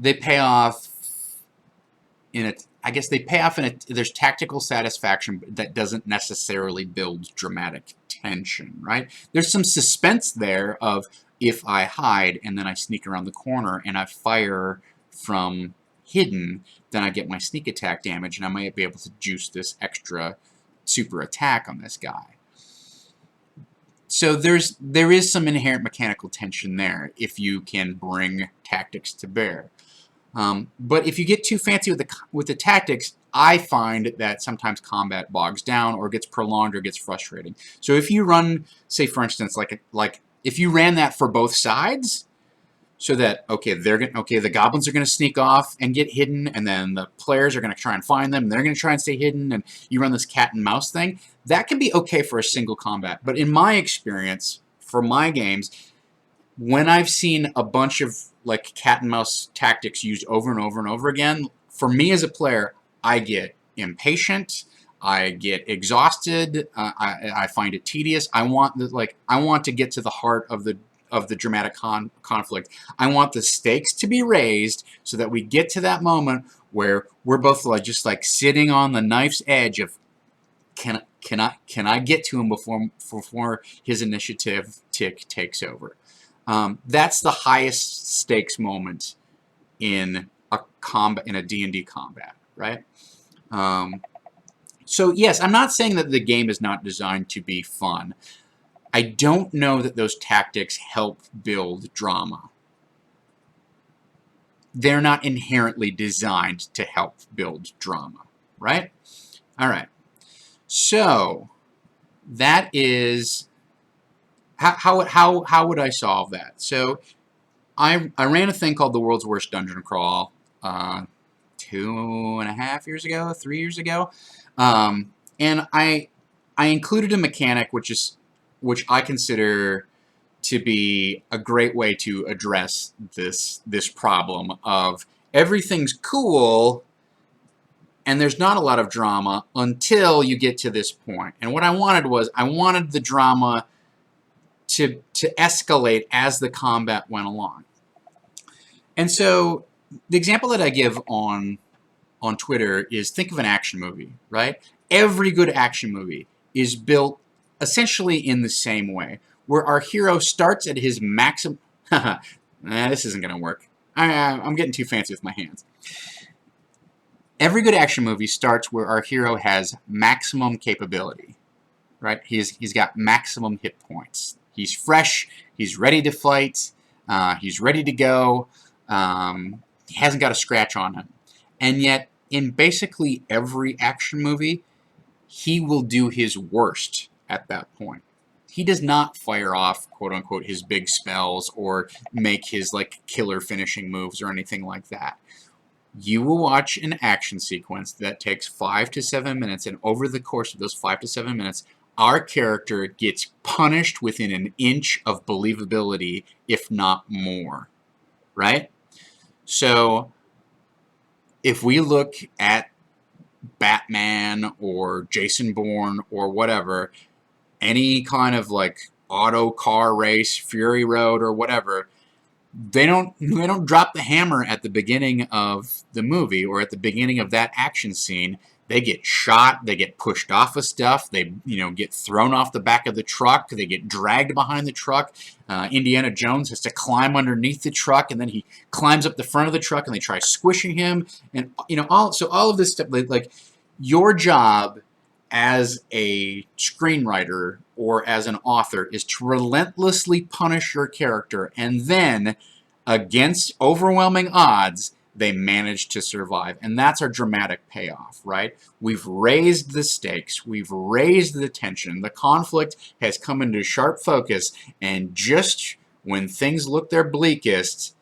in a, I guess they pay off in a, there's tactical satisfaction that doesn't necessarily build dramatic tension, right? There's some suspense there of if I hide and then I sneak around the corner and I fire from hidden, then I get my sneak attack damage and I might be able to juice this extra super attack on this guy. So there is some inherent mechanical tension there if you can bring tactics to bear. But if you get too fancy with the tactics, I find that sometimes combat bogs down or gets prolonged or gets frustrating. So if you run, say for instance, like if you ran that for both sides, so that the goblins are going to sneak off and get hidden, and then the players are going to try and find them, and they're going to try and stay hidden, and you run this cat and mouse thing, that can be okay for a single combat. But in my experience, for my games, when I've seen a bunch of like cat and mouse tactics used over and over and over again, for me as a player, I get impatient, I get exhausted, I find it tedious. I want to get to the heart of the dramatic conflict. I want the stakes to be raised so that we get to that moment where we're both just like sitting on the knife's edge of can I get to him before his initiative tick takes over. That's the highest stakes moment in a D&D combat, right? So yes, I'm not saying that the game is not designed to be fun. I don't know that those tactics help build drama. They're not inherently designed to help build drama, right? All right. So that is how would I solve that? So I ran a thing called the World's Worst Dungeon Crawl 2.5 years ago, 3 years ago, and I included a mechanic which I consider to be a great way to address this problem of everything's cool and there's not a lot of drama until you get to this point. And what I wanted the drama to escalate as the combat went along. And so the example that I give on Twitter is, think of an action movie, right? Every good action movie is built essentially in the same way, where our hero starts at his maximum. This isn't going to work. I'm getting too fancy with my hands. Every good action movie starts where our hero has maximum capability, right? He's got maximum hit points. He's fresh. He's ready to fight. He's ready to go. He hasn't got a scratch on him. And yet, in basically every action movie, he will do his worst at that point. He does not fire off, quote-unquote, his big spells or make his, like, killer finishing moves or anything like that. You will watch an action sequence that takes 5 to 7 minutes, and over the course of those 5 to 7 minutes, our character gets punished within an inch of believability, if not more, right? So, if we look at Batman or Jason Bourne or whatever, any kind of like auto car race, Fury Road or whatever, they don't drop the hammer at the beginning of the movie or at the beginning of that action scene. They get shot, they get pushed off of stuff, they get thrown off the back of the truck, they get dragged behind the truck. Indiana Jones has to climb underneath the truck, and then he climbs up the front of the truck, and they try squishing him, and all of this stuff. Like, your job as a screenwriter or as an author is to relentlessly punish your character, and then, against overwhelming odds, they manage to survive. And that's our dramatic payoff, right? We've raised the stakes. We've raised the tension. The conflict has come into sharp focus, and just when things look their bleakest,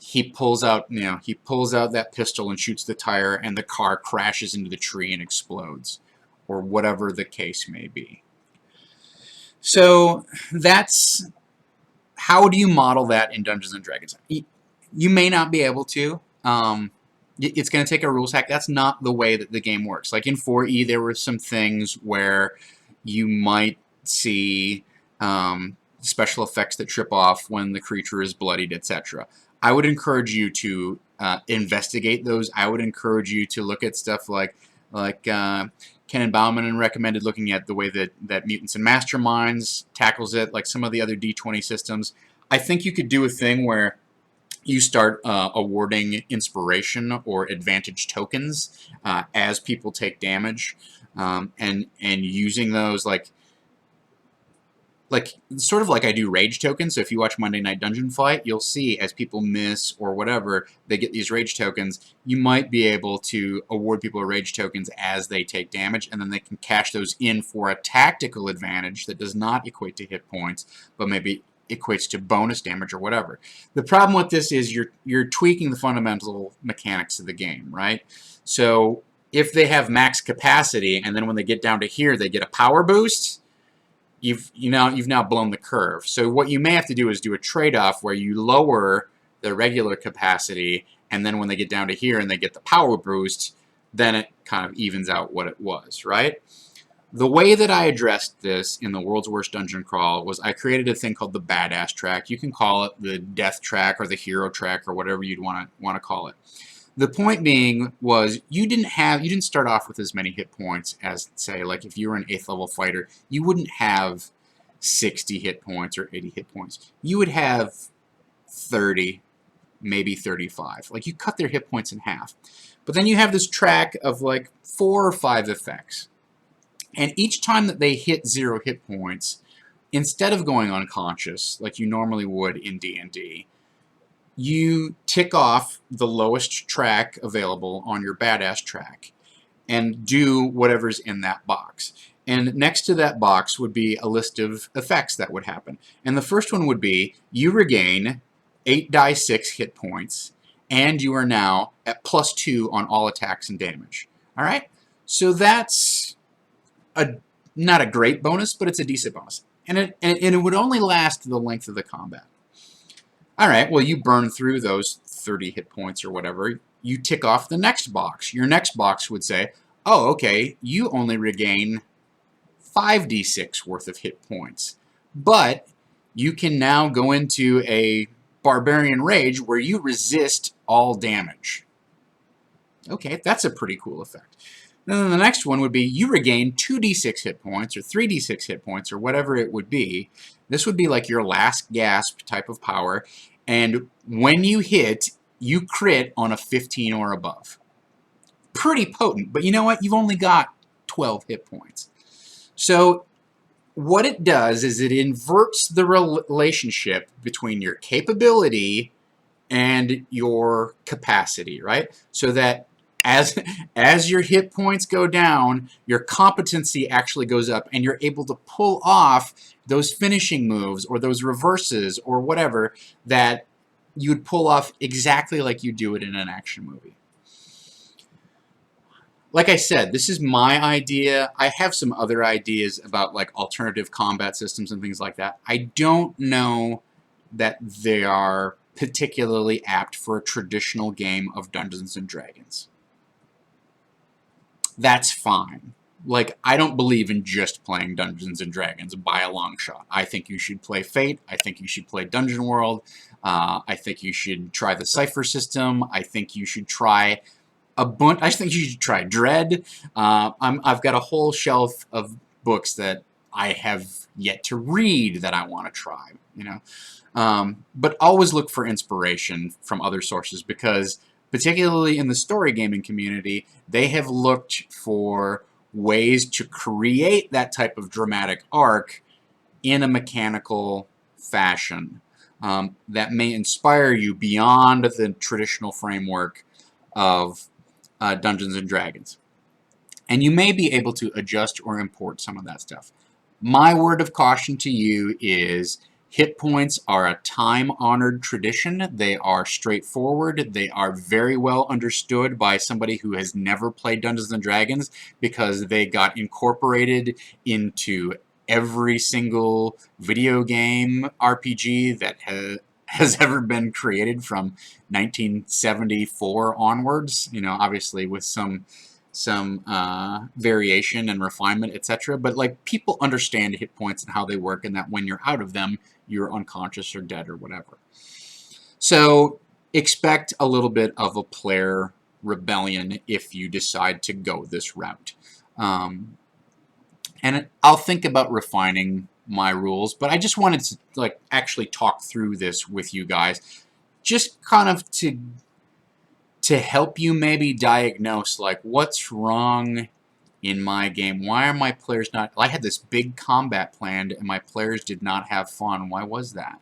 he pulls out that pistol and shoots the tire, and the car crashes into the tree and explodes, or whatever the case may be. So that's, how do you model that in Dungeons & Dragons? You may not be able to. It's going to take a rules hack. That's not the way that the game works. Like in 4E, there were some things where you might see special effects that trip off when the creature is bloodied, etc. I would encourage you to investigate those. I would encourage you to look at stuff like Ken Bauman recommended looking at the way that Mutants and Masterminds tackles it, like some of the other D20 systems. I think you could do a thing where you start awarding inspiration or advantage tokens as people take damage, and using those like sort of like I do rage tokens. So if you watch Monday Night Dungeon Fight, you'll see as people miss or whatever, they get these rage tokens. You might be able to award people rage tokens as they take damage, and then they can cash those in for a tactical advantage that does not equate to hit points, but maybe equates to bonus damage or whatever. The problem with this is you're tweaking the fundamental mechanics of the game, right? So if they have max capacity, and then when they get down to here, they get a power boost, you've now blown the curve. So what you may have to do is do a trade-off where you lower their regular capacity, and then when they get down to here and they get the power boost, then it kind of evens out what it was, right? The way that I addressed this in the World's Worst Dungeon Crawl was I created a thing called the Badass track. You can call it the Death track or the Hero track or whatever you'd want to call it. The point being was you didn't start off with as many hit points as, say, like if you were an 8th level fighter, you wouldn't have 60 hit points or 80 hit points. You would have 30, maybe 35. Like, you cut their hit points in half. But then you have this track of like 4 or 5 effects. And each time that they hit 0 hit points, instead of going unconscious like you normally would in D&D, you tick off the lowest track available on your Badass track and do whatever's in that box. And next to that box would be a list of effects that would happen. And the first one would be you regain 8 die 6 hit points, and you are now at +2 on all attacks and damage. All right, so that's not a great bonus, but it's a decent bonus, and it would only last the length of the combat. All right, well, you burn through those 30 hit points or whatever. You tick off the next box. Your next box would say, oh, okay, you only regain 5d6 worth of hit points. But you can now go into a Barbarian Rage where you resist all damage. Okay, that's a pretty cool effect. Then the next one would be you regain 2d6 hit points or 3d6 hit points or whatever it would be. This would be like your last gasp type of power. And when you hit, you crit on a 15 or above. Pretty potent, but you know what? You've only got 12 hit points. So what it does is it inverts the relationship between your capability and your capacity, right? So that as your hit points go down, your competency actually goes up, and you're able to pull off those finishing moves or those reverses or whatever that you'd pull off exactly like you do it in an action movie. Like I said, this is my idea. I have some other ideas about like alternative combat systems and things like that. I don't know that they are particularly apt for a traditional game of Dungeons and Dragons. That's fine. Like, I don't believe in just playing Dungeons and Dragons by a long shot. I think you should play Fate. I think you should play Dungeon World. I think you should try the Cypher system. I think you should try a bunch. I think you should try Dread. I've got a whole shelf of books that I have yet to read that I want to try. You know, but always look for inspiration from other sources, because particularly in the story gaming community, they have looked for ways to create that type of dramatic arc in a mechanical fashion that may inspire you beyond the traditional framework of Dungeons and Dragons. And you may be able to adjust or import some of that stuff. My word of caution to you is hit points are a time-honored tradition. They are straightforward. They are very well understood by somebody who has never played Dungeons & Dragons, because they got incorporated into every single video game RPG that has ever been created from 1974 onwards. You know, obviously with some variation and refinement, etc. But like, people understand hit points and how they work, and that when you're out of them, you're unconscious or dead or whatever. So expect a little bit of a player rebellion if you decide to go this route. And I'll think about refining my rules, but I just wanted to like actually talk through this with you guys, just kind of to help you maybe diagnose like what's wrong in my game. Why are my players not... I had this big combat planned and my players did not have fun. Why was that?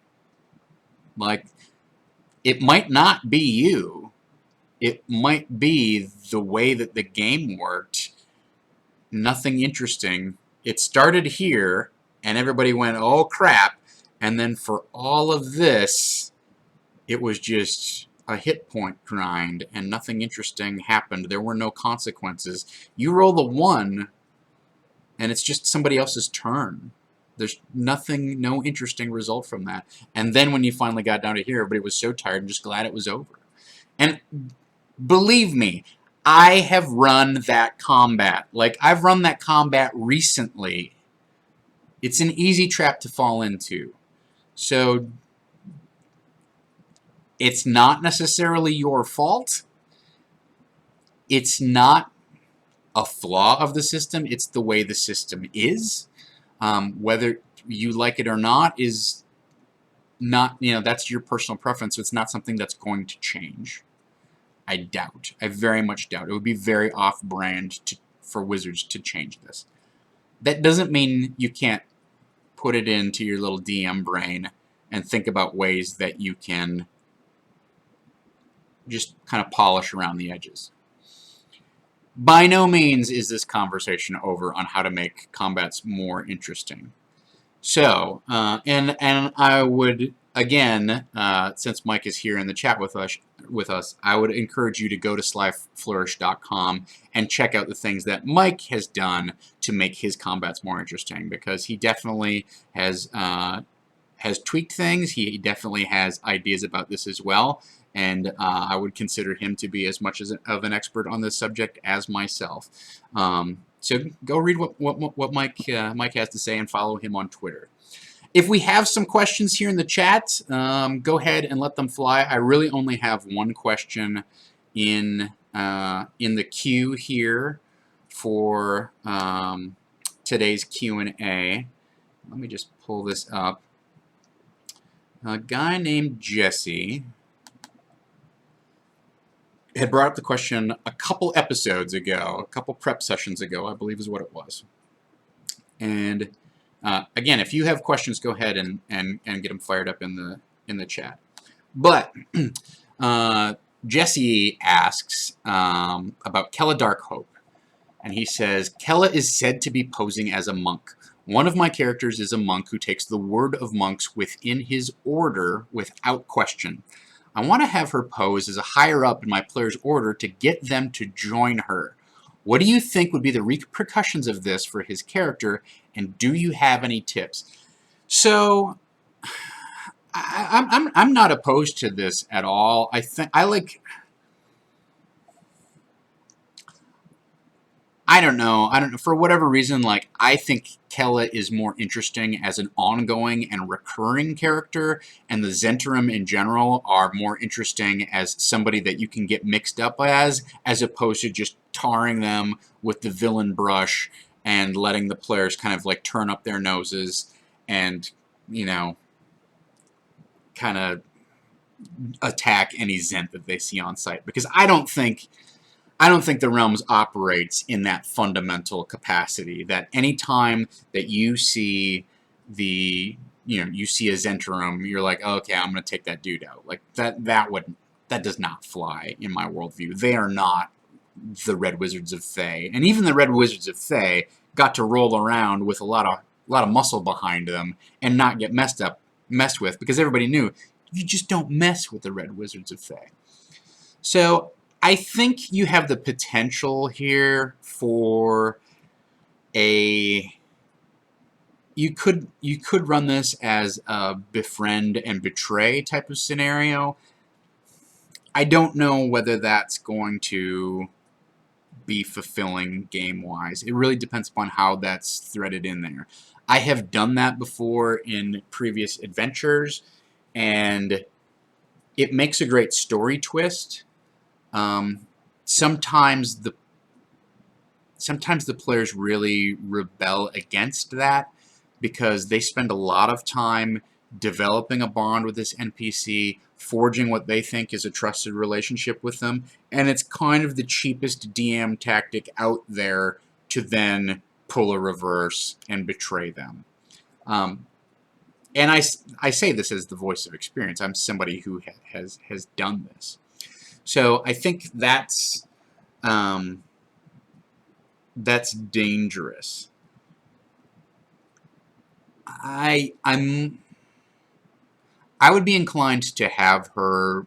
Like, it might not be you. It might be the way that the game worked. Nothing interesting. It started here and everybody went, oh crap, and then for all of this, it was just a hit point grind and nothing interesting happened. There were no consequences. You roll the 1 and it's just somebody else's turn. There's nothing, no interesting result from that. And then when you finally got down to here, everybody was so tired and just glad it was over. And believe me, I have run that combat. Like, I've run that combat recently. It's an easy trap to fall into. So it's not necessarily your fault. It's not a flaw of the system. It's the way the system is. Whether you like it or not is not, you know, that's your personal preference. So it's not something that's going to change. I doubt. I very much doubt. It would be very off-brand for Wizards to change this. That doesn't mean you can't put it into your little DM brain and think about ways that you can just kind of polish around the edges. By no means is this conversation over on how to make combats more interesting. So, and I would again, since Mike is here in the chat with us, I would encourage you to go to slyflourish.com and check out the things that Mike has done to make his combats more interesting, because he definitely has tweaked things. He definitely has ideas about this as well, and I would consider him to be as much of an expert on this subject as myself. So go read what Mike has to say and follow him on Twitter. If we have some questions here in the chat, go ahead and let them fly. I really only have one question in the queue here for today's Q&A. Let me just pull this up. A guy named Jesse had brought up the question a couple episodes ago, a couple prep sessions ago, I believe is what it was. And again, if you have questions, go ahead and get them fired up in the chat. But Jesse asks about Kella Darkhope, and he says, Kella is said to be posing as a monk. One of my characters is a monk who takes the word of monks within his order without question. I want to have her pose as a higher up in my player's order to get them to join her. What do you think would be the repercussions of this for his character, and do you have any tips? So, I'm not opposed to this at all. I don't know. For whatever reason, like, I think Kella is more interesting as an ongoing and recurring character, and the Zhentarim in general are more interesting as somebody that you can get mixed up as opposed to just tarring them with the villain brush and letting the players kind of like turn up their noses and, you know, kind of attack any Zhent that they see on site. Because I don't think the Realms operates in that fundamental capacity, that any time that you see you see a Zhentarim, you're like, oh, okay, I'm going to take that dude out. Like, that does not fly in my worldview. They are not the Red Wizards of Thay. And even the Red Wizards of Thay got to roll around with a lot of muscle behind them and not get messed with, because everybody knew you just don't mess with the Red Wizards of Thay. So I think you have the potential here for you could run this as a befriend and betray type of scenario. I don't know whether that's going to be fulfilling game-wise. It really depends upon how that's threaded in there. I have done that before in previous adventures, and it makes a great story twist. Sometimes the players really rebel against that because they spend a lot of time developing a bond with this NPC, forging what they think is a trusted relationship with them, and it's kind of the cheapest DM tactic out there to then pull a reverse and betray them. And I say this as the voice of experience. I'm somebody who has done this. So I think that's dangerous. I would be inclined to have her,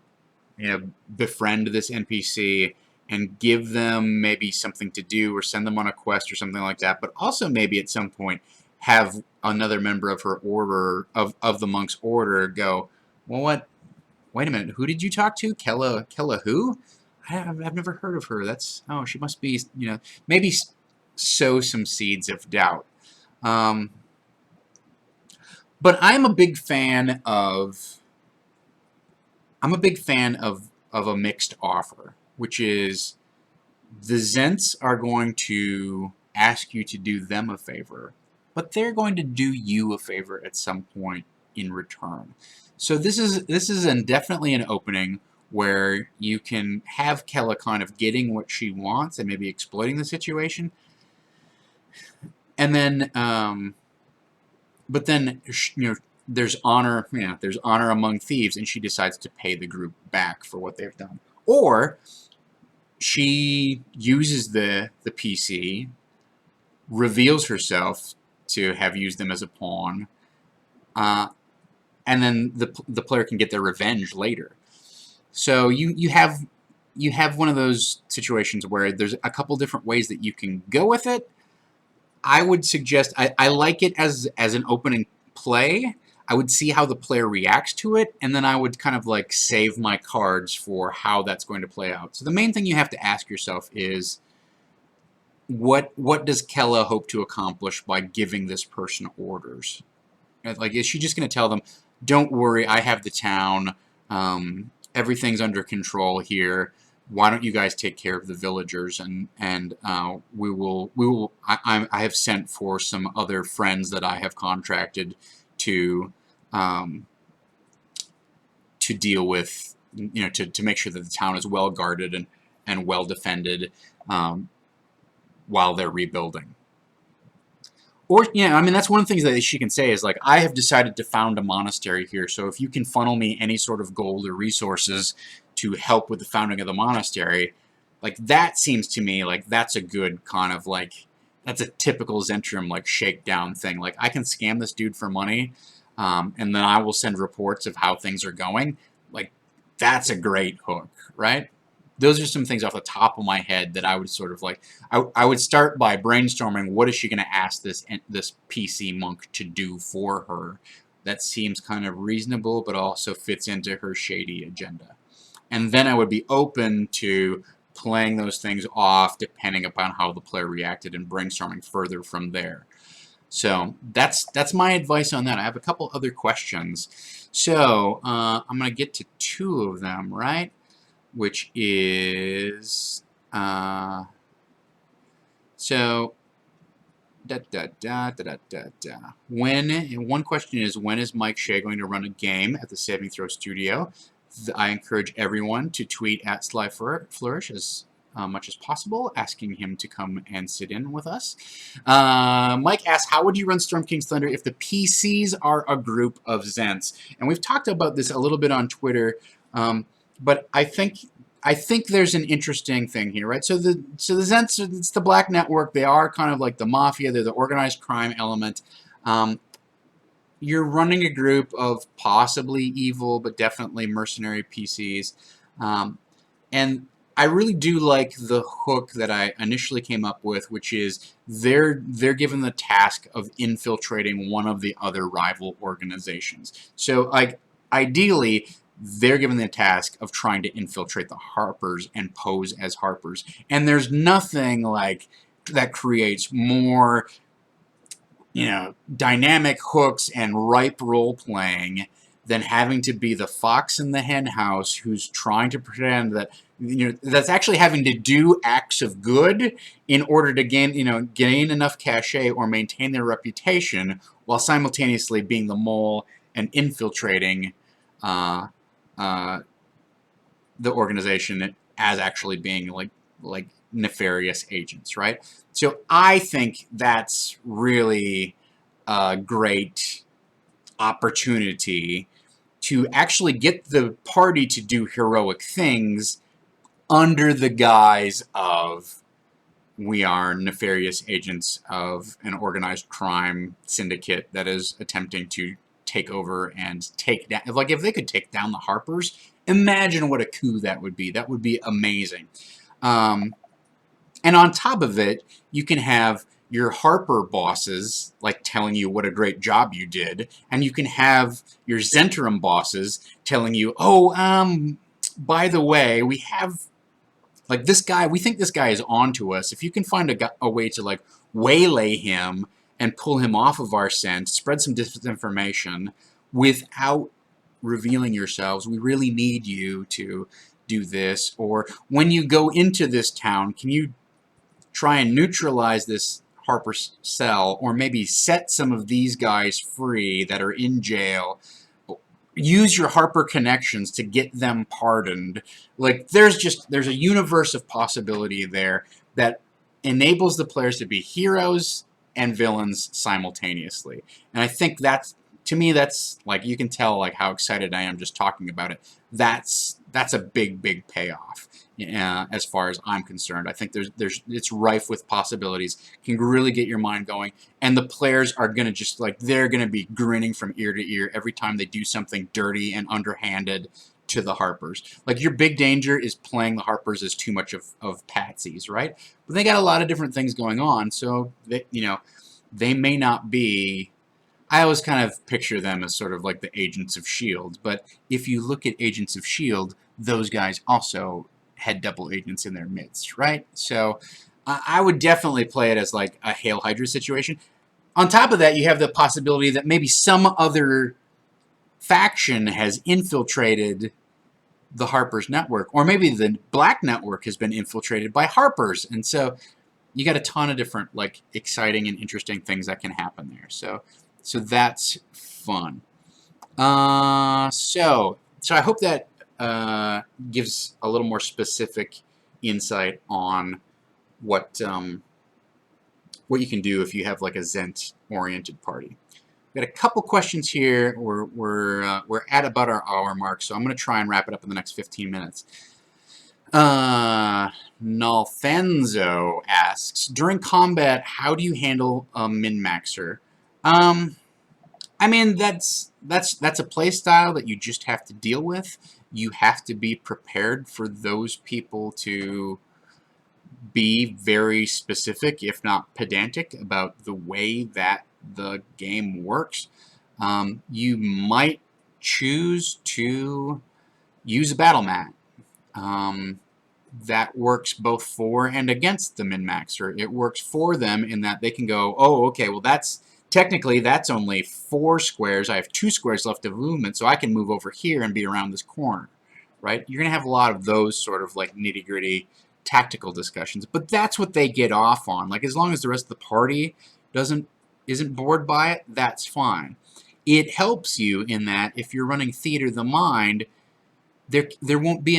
befriend this NPC and give them maybe something to do or send them on a quest or something like that. But also maybe at some point have another member of her order, of the monk's order, go, well, wait a minute, who did you talk to? Kella who? I've never heard of her. She must be, maybe sow some seeds of doubt. But I'm a big fan of a mixed offer, which is the Zhents are going to ask you to do them a favor, but they're going to do you a favor at some point in return. So this is definitely an opening where you can have Kella kind of getting what she wants and maybe exploiting the situation, and then but then, there's honor. There's honor among thieves, and she decides to pay the group back for what they've done. Or she uses the PC, reveals herself to have used them as a pawn, and then the player can get their revenge later. So you have one of those situations where there's a couple different ways that you can go with it. I would suggest I like it as an opening play. I would see how the player reacts to it, and then I would kind of like save my cards for how that's going to play out. So the main thing you have to ask yourself is, what does Kella hope to accomplish by giving this person orders? Like, is she just going to tell them, "Don't worry, I have the town. Everything's under control here. Why don't you guys take care of the villagers, and we will. I have sent for some other friends that I have contracted to deal with, to make sure that the town is well guarded and well defended while they're rebuilding." Or, I mean, that's one of the things that she can say is, like, I have decided to found a monastery here, so if you can funnel me any sort of gold or resources to help with the founding of the monastery, like, that seems to me like that's a good kind of, like, that's a typical Zentrum, like, shakedown thing. Like, I can scam this dude for money, and then I will send reports of how things are going. Like, that's a great hook, right? Those are some things off the top of my head that I would sort of like. I would start by brainstorming, what is she going to ask this PC monk to do for her that seems kind of reasonable but also fits into her shady agenda. And then I would be open to playing those things off depending upon how the player reacted and brainstorming further from there. So that's my advice on that. I have a couple other questions. So I'm going to get to two of them, right? Which is, so, one question is, when is Mike Shea going to run a game at the Saving Throw Studio? I encourage everyone to tweet at Sly Flourish as much as possible, asking him to come and sit in with us. Mike asks, how would you run Storm King's Thunder if the PCs are a group of Zents? And we've talked about this a little bit on Twitter, but I think there's an interesting thing here, right? So the Zents, it's the Black Network. They are kind of like the mafia. They're the organized crime element. You're running a group of possibly evil, but definitely mercenary PCs. And I really do like the hook that I initially came up with, which is they're given the task of infiltrating one of the other rival organizations. So, like, ideally, they're given the task of trying to infiltrate the Harpers and pose as Harpers. And there's nothing like that creates more, dynamic hooks and ripe role-playing than having to be the fox in the hen house who's trying to pretend that, that's actually having to do acts of good in order to gain enough cachet or maintain their reputation while simultaneously being the mole and infiltrating the organization as actually being like nefarious agents, right? So I think that's really a great opportunity to actually get the party to do heroic things under the guise of, we are nefarious agents of an organized crime syndicate that is attempting to take over and take down. Like, if they could take down the Harpers, imagine what a coup that would be. That would be amazing. And on top of it, you can have your Harper bosses, like, telling you what a great job you did, and you can have your Zentrum bosses telling you, oh, by the way, we have, like, this guy, we think this guy is onto us. If you can find a way to, like, waylay him and pull him off of our scent, spread some disinformation without revealing yourselves, we really need you to do this. Or when you go into this town, can you try and neutralize this Harper cell, or maybe set some of these guys free that are in jail? Use your Harper connections to get them pardoned. Like, there's a universe of possibility there that enables the players to be heroes and villains simultaneously. And I think that's, to me, that's, like, you can tell, like, how excited I am just talking about it. That's that's a big payoff. As far as I'm concerned, I think it's rife with possibilities. Can really get your mind going, and the players are gonna just like they're gonna be grinning from ear to ear every time they do something dirty and underhanded to the Harpers. Like your big danger is playing the Harpers as too much of patsies, right? But they got a lot of different things going on, so they may not be. I always kind of picture them as sort of like the Agents of S.H.I.E.L.D., but if you look at Agents of S.H.I.E.L.D., those guys also had double agents in their midst, right? So I would definitely play it as like a Hail Hydra situation. On top of that, you have the possibility that maybe some other faction has infiltrated the Harper's network, or maybe the Black network has been infiltrated by Harper's, and so you got a ton of different like exciting and interesting things that can happen there. So that's fun. So I hope that gives a little more specific insight on what what you can do if you have like a Zent-oriented party. We've got a couple questions here. We're at about our hour mark, so I'm going to try and wrap it up in the next 15 minutes. Nalfenzo asks, during combat, how do you handle a min-maxer? I mean, that's a play style that you just have to deal with. You have to be prepared for those people to be very specific, if not pedantic, about the way that the game works. You might choose to use a battle mat. That works both for and against the min-maxer. It works for them in that they can go, oh, okay, well technically that's only 4 squares. I have 2 squares left of movement, so I can move over here and be around this corner, right? You're going to have a lot of those sort of like nitty-gritty tactical discussions, but that's what they get off on. Like as long as the rest of the party isn't bored by it, that's fine. It helps you in that if you're running Theater of the Mind, there won't be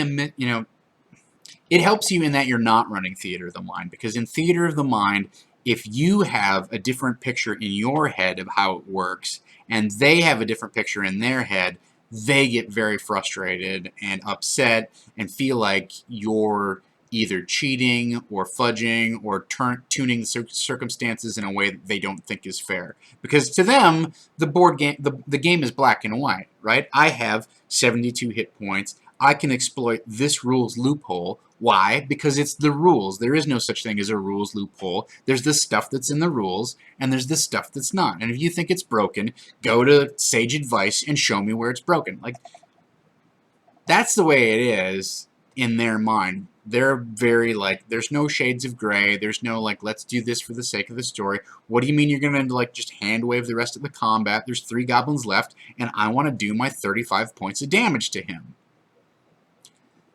it helps you in that you're not running Theater of the Mind, because in Theater of the Mind, if you have a different picture in your head of how it works, and they have a different picture in their head, they get very frustrated and upset and feel like you're either cheating or fudging or tuning the circumstances in a way that they don't think is fair. Because to them, the game is black and white, right? I have 72 hit points. I can exploit this rules loophole. Why? Because it's the rules. There is no such thing as a rules loophole. There's the stuff that's in the rules, and there's the stuff that's not. And if you think it's broken, go to Sage Advice and show me where it's broken. Like, that's the way it is in their mind. They're very, like, there's no shades of gray. There's no, like, let's do this for the sake of the story. What do you mean you're going to, like, just hand wave the rest of the combat? There's 3 goblins left, and I want to do my 35 points of damage to him.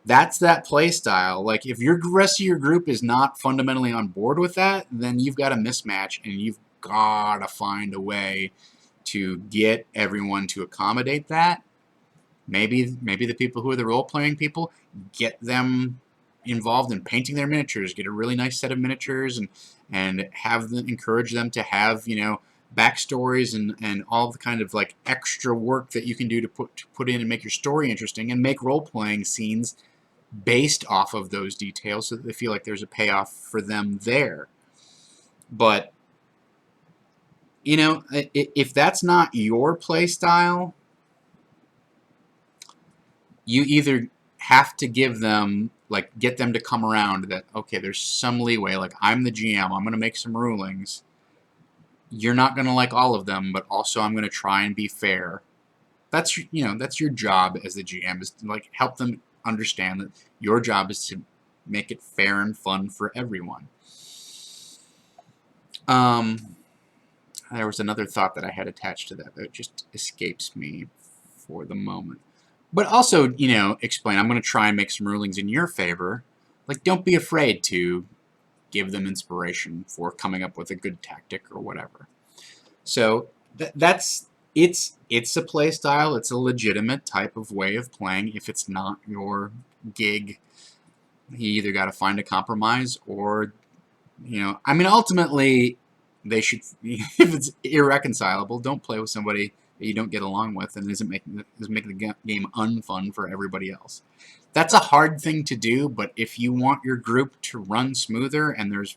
That's that play style. Like, if your rest of your group is not fundamentally on board with that, then you've got a mismatch, and you've got to find a way to get everyone to accommodate that. Maybe the people who are the role-playing people, get them involved in painting their miniatures, get a really nice set of miniatures, and have them, encourage them to have, backstories and all the kind of like extra work that you can do to put in and make your story interesting, and make role-playing scenes based off of those details so that they feel like there's a payoff for them there. But, if that's not your play style, you either have to give them, like, get them to come around that, okay, there's some leeway, like, I'm the GM, I'm going to make some rulings. You're not going to like all of them, but also I'm going to try and be fair. That's your job as the GM, is to, like, help them understand that your job is to make it fair and fun for everyone. There was another thought that I had attached to that just escapes me for the moment. But also, explain, I'm going to try and make some rulings in your favor. Like, don't be afraid to give them inspiration for coming up with a good tactic or whatever. So it's a play style. It's a legitimate type of way of playing. If it's not your gig, you either got to find a compromise or, ultimately they should, if it's irreconcilable, don't play with somebody that you don't get along with and isn't making the game unfun for everybody else. That's a hard thing to do, but if you want your group to run smoother and there's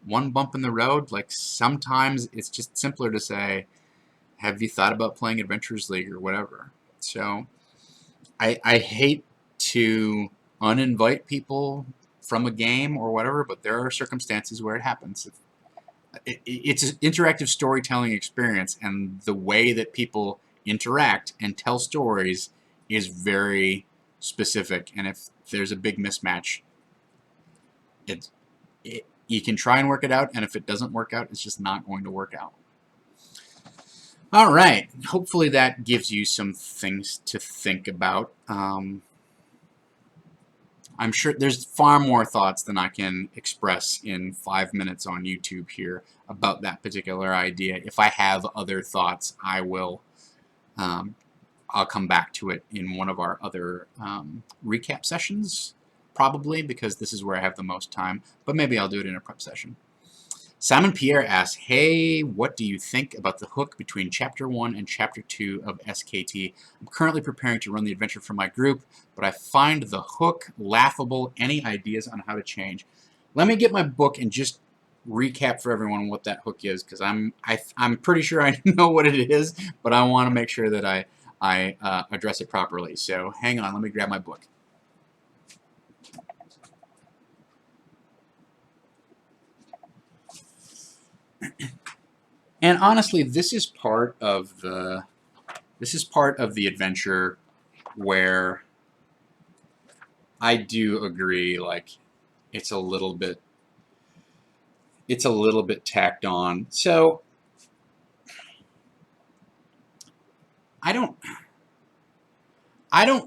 one bump in the road, like sometimes it's just simpler to say, have you thought about playing Adventurers League or whatever? So I hate to uninvite people from a game or whatever, but there are circumstances where it happens. It's an interactive storytelling experience, and the way that people interact and tell stories is very specific, and if there's a big mismatch, you can try and work it out, and if it doesn't work out, it's just not going to work out. All right, hopefully that gives you some things to think about. I'm sure there's far more thoughts than I can express in 5 minutes on YouTube here about that particular idea. If I have other thoughts, I will. I'll come back to it in one of our other recap sessions, probably, because this is where I have the most time. But maybe I'll do it in a prep session. Simon Pierre asks, hey, what do you think about the hook between Chapter 1 and Chapter 2 of SKT? I'm currently preparing to run the adventure for my group, but I find the hook laughable. Any ideas on how to change? Let me get my book and just recap for everyone what that hook is, because I'm pretty sure I know what it is, but I want to make sure that I address it properly. So hang on, let me grab my book. And honestly, this is part of the adventure where I do agree, like it's a little bit tacked on. So I don't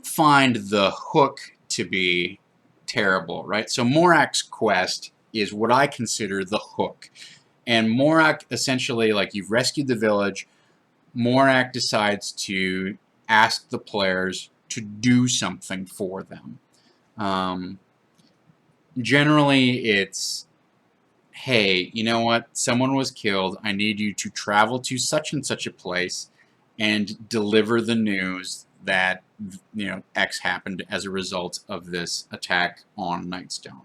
find the hook to be terrible, right? So Morak's quest is what I consider the hook. And Morak essentially, like, you've rescued the village, Morak decides to ask the players to do something for them. Generally, it's, hey, you know what? Someone was killed. I need you to travel to such and such a place and deliver the news that, you know, X happened as a result of this attack on Nightstone.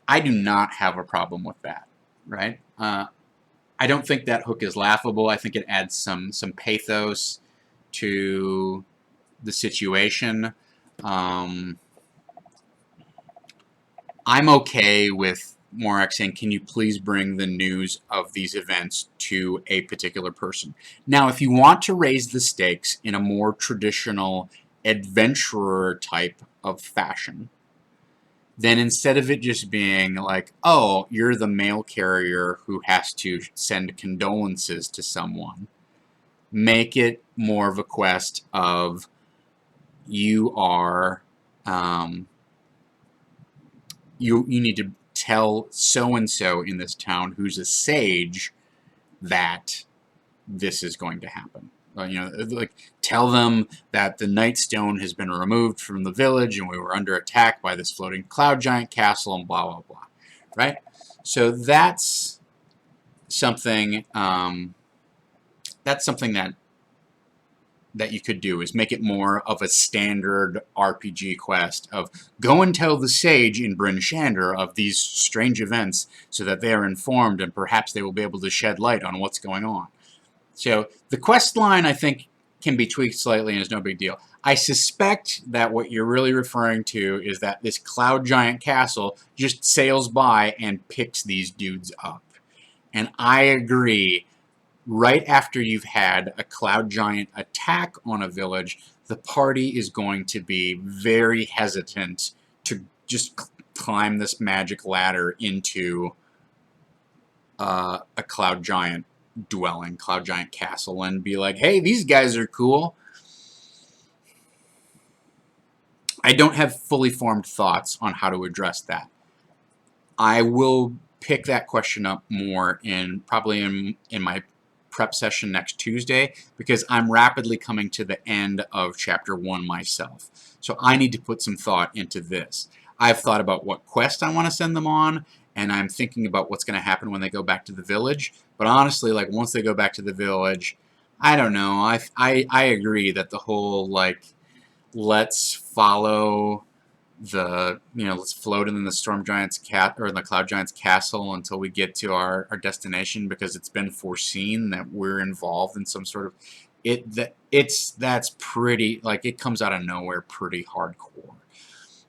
I do not have a problem with that, right? I don't think that hook is laughable. I think it adds some pathos to the situation. I'm okay with Morak saying, can you please bring the news of these events to a particular person? Now, if you want to raise the stakes in a more traditional adventurer type of fashion, then instead of it just being like, oh, you're the mail carrier who has to send condolences to someone, make it more of a quest of you are, you need to tell so-and-so in this town who's a sage that this is going to happen. You know, like, tell them that the Nightstone has been removed from the village and we were under attack by this floating cloud giant castle and blah, blah, blah. Right? So that's something, that you could do, is make it more of a standard RPG quest of go and tell the sage in Bryn Shander of these strange events so that they are informed and perhaps they will be able to shed light on what's going on. So the quest line, I think, can be tweaked slightly and is no big deal. I suspect that what you're really referring to is that this cloud giant castle just sails by and picks these dudes up. And I agree, right after you've had a cloud giant attack on a village, the party is going to be very hesitant to just climb this magic ladder into a cloud giant dwelling, cloud giant castle, and be like, hey, these guys are cool. I don't have fully formed thoughts on how to address that. I will pick that question up more probably in my prep session next Tuesday, because I'm rapidly coming to the end of Chapter 1 myself. So I need to put some thought into this. I've thought about what quest I want to send them on, and I'm thinking about what's going to happen when they go back to the village. But honestly, like, once they go back to the village, I don't know. I agree that the whole like let's follow the let's float in the storm giant's cat or in the cloud giant's castle until we get to our destination because it's been foreseen that we're involved in some sort of that's pretty like it comes out of nowhere pretty hardcore.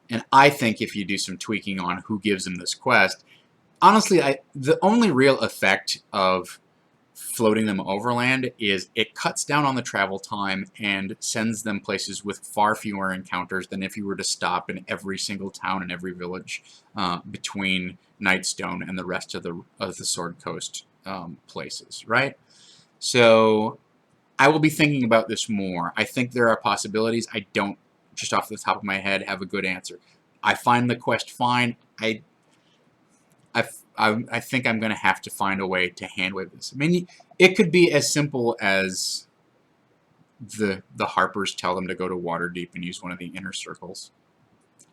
And I think if you do some tweaking on who gives him this quest, honestly, the only real effect of floating them overland is it cuts down on the travel time and sends them places with far fewer encounters than if you were to stop in every single town and every village between Nightstone and the rest of the Sword Coast places, right? So I will be thinking about this more. I think there are possibilities. I don't, just off the top of my head, have a good answer. I find the quest fine. I think I'm going to have to find a way to handwave this. I mean, it could be as simple as the Harpers tell them to go to Waterdeep and use one of the inner circles.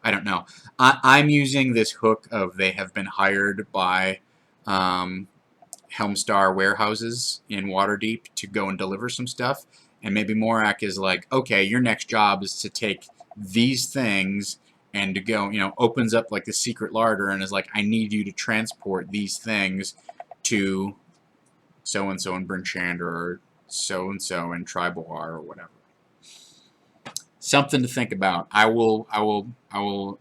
I don't know. I'm using this hook of they have been hired by Helmstar warehouses in Waterdeep to go and deliver some stuff. And maybe Morak is like, okay, your next job is to take these things and to go, opens up like the secret larder and is like, I need you to transport these things to so-and-so in Bryn Shander or so-and-so in Triboar or whatever. Something to think about. I will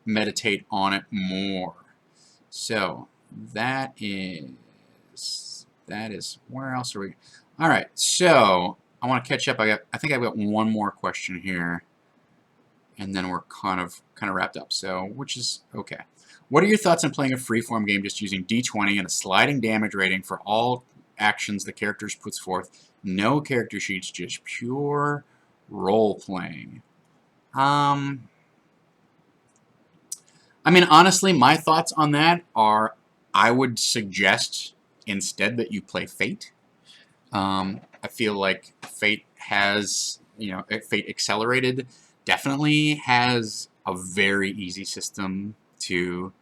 meditate on it more. So that is where else are we? All right, so I want to catch up. I think I've got one more question here, and then we're kind of wrapped up. So, which is okay. What are your thoughts on playing a freeform game just using D20 and a sliding damage rating for all actions the characters puts forth? No character sheets, just pure role playing. I mean, honestly, my thoughts on that are I would suggest instead that you play Fate. I feel like Fate has, Fate Accelerated definitely has a very easy system to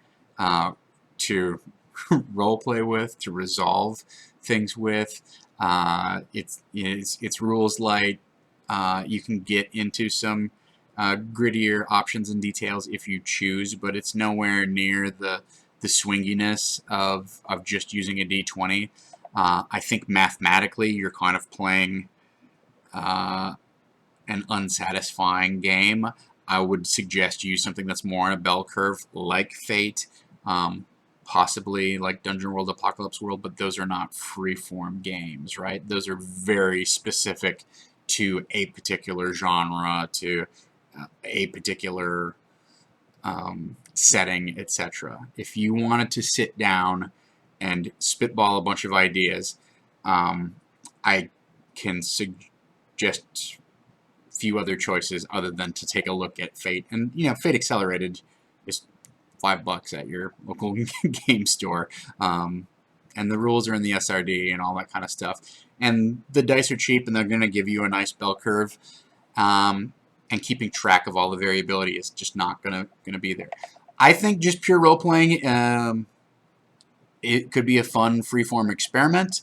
role play with, to resolve things with. It's rules light. You can get into some grittier options and details if you choose, but it's nowhere near the swinginess of just using a D20. I think mathematically you're kind of playing an unsatisfying game. I would suggest you use something that's more on a bell curve, like Fate, possibly like Dungeon World, Apocalypse World, but those are not free-form games, right? Those are very specific to a particular genre, to a particular setting, etc. If you wanted to sit down and spitball a bunch of ideas, I can suggest few other choices other than to take a look at Fate. And, Fate Accelerated is $5 at your local game store. And the rules are in the SRD and all that kind of stuff. And the dice are cheap and they're going to give you a nice bell curve. And keeping track of all the variability is just not going to be there. I think just pure role-playing, it could be a fun freeform experiment.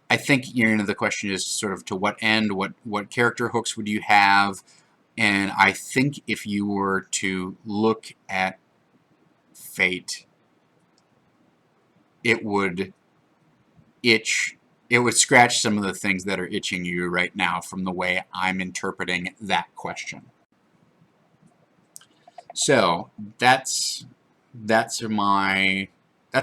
I think the question is sort of to what end, what character hooks would you have, and I think if you were to look at Fate, it would scratch some of the things that are itching you right now from the way I'm interpreting that question. So that's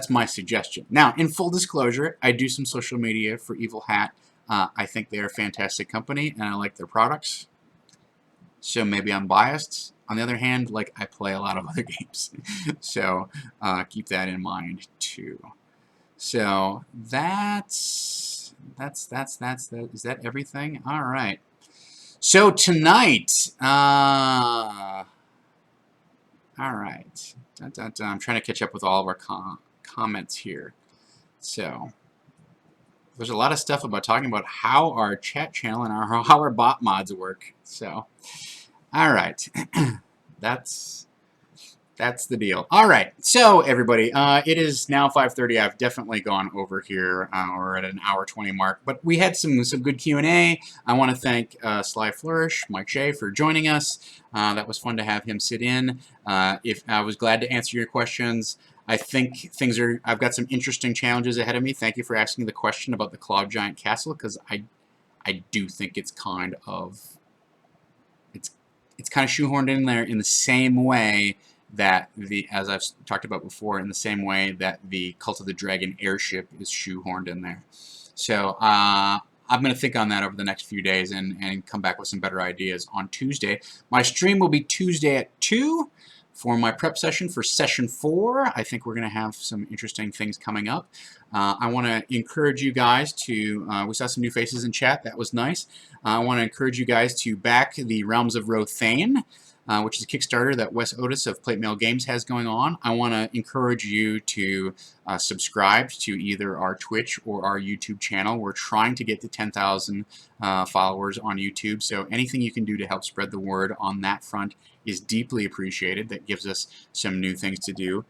my suggestion. Now, in full disclosure, I do some social media for Evil Hat. I think they're a fantastic company, and I like their products. So maybe I'm biased. On the other hand, like I play a lot of other games, so keep that in mind too. So that's that. Is that everything? All right. So tonight, all right. I'm trying to catch up with all of our comments here. So there's a lot of stuff about talking about how our chat channel and how our bot mods work. So, all right, that's That's the deal. All right, so everybody, it is now 5:30. I've definitely gone over here. We're at an hour 20 mark, but we had some good Q&A. I want to thank Sly Flourish, Mike Shea, for joining us. That was fun to have him sit in. If I was glad to answer your questions. I think I've got some interesting challenges ahead of me. Thank you for asking the question about the Cloud Giant Castle, because I do think it's kind of shoehorned in there in the same way that as I've talked about before, in the same way that the Cult of the Dragon airship is shoehorned in there. So I'm going to think on that over the next few days and come back with some better ideas on Tuesday. My stream will be Tuesday at 2 for my prep session for session 4. I think we're going to have some interesting things coming up. I want to encourage you guys to, we saw some new faces in chat, that was nice. I want to encourage you guys to back the Realms of Rothane, which is a Kickstarter that Wes Otis of Plate Mail Games has going on. I want to encourage you to subscribe to either our Twitch or our YouTube channel. We're trying to get to 10,000 followers on YouTube, so anything you can do to help spread the word on that front is deeply appreciated. That gives us some new things to do.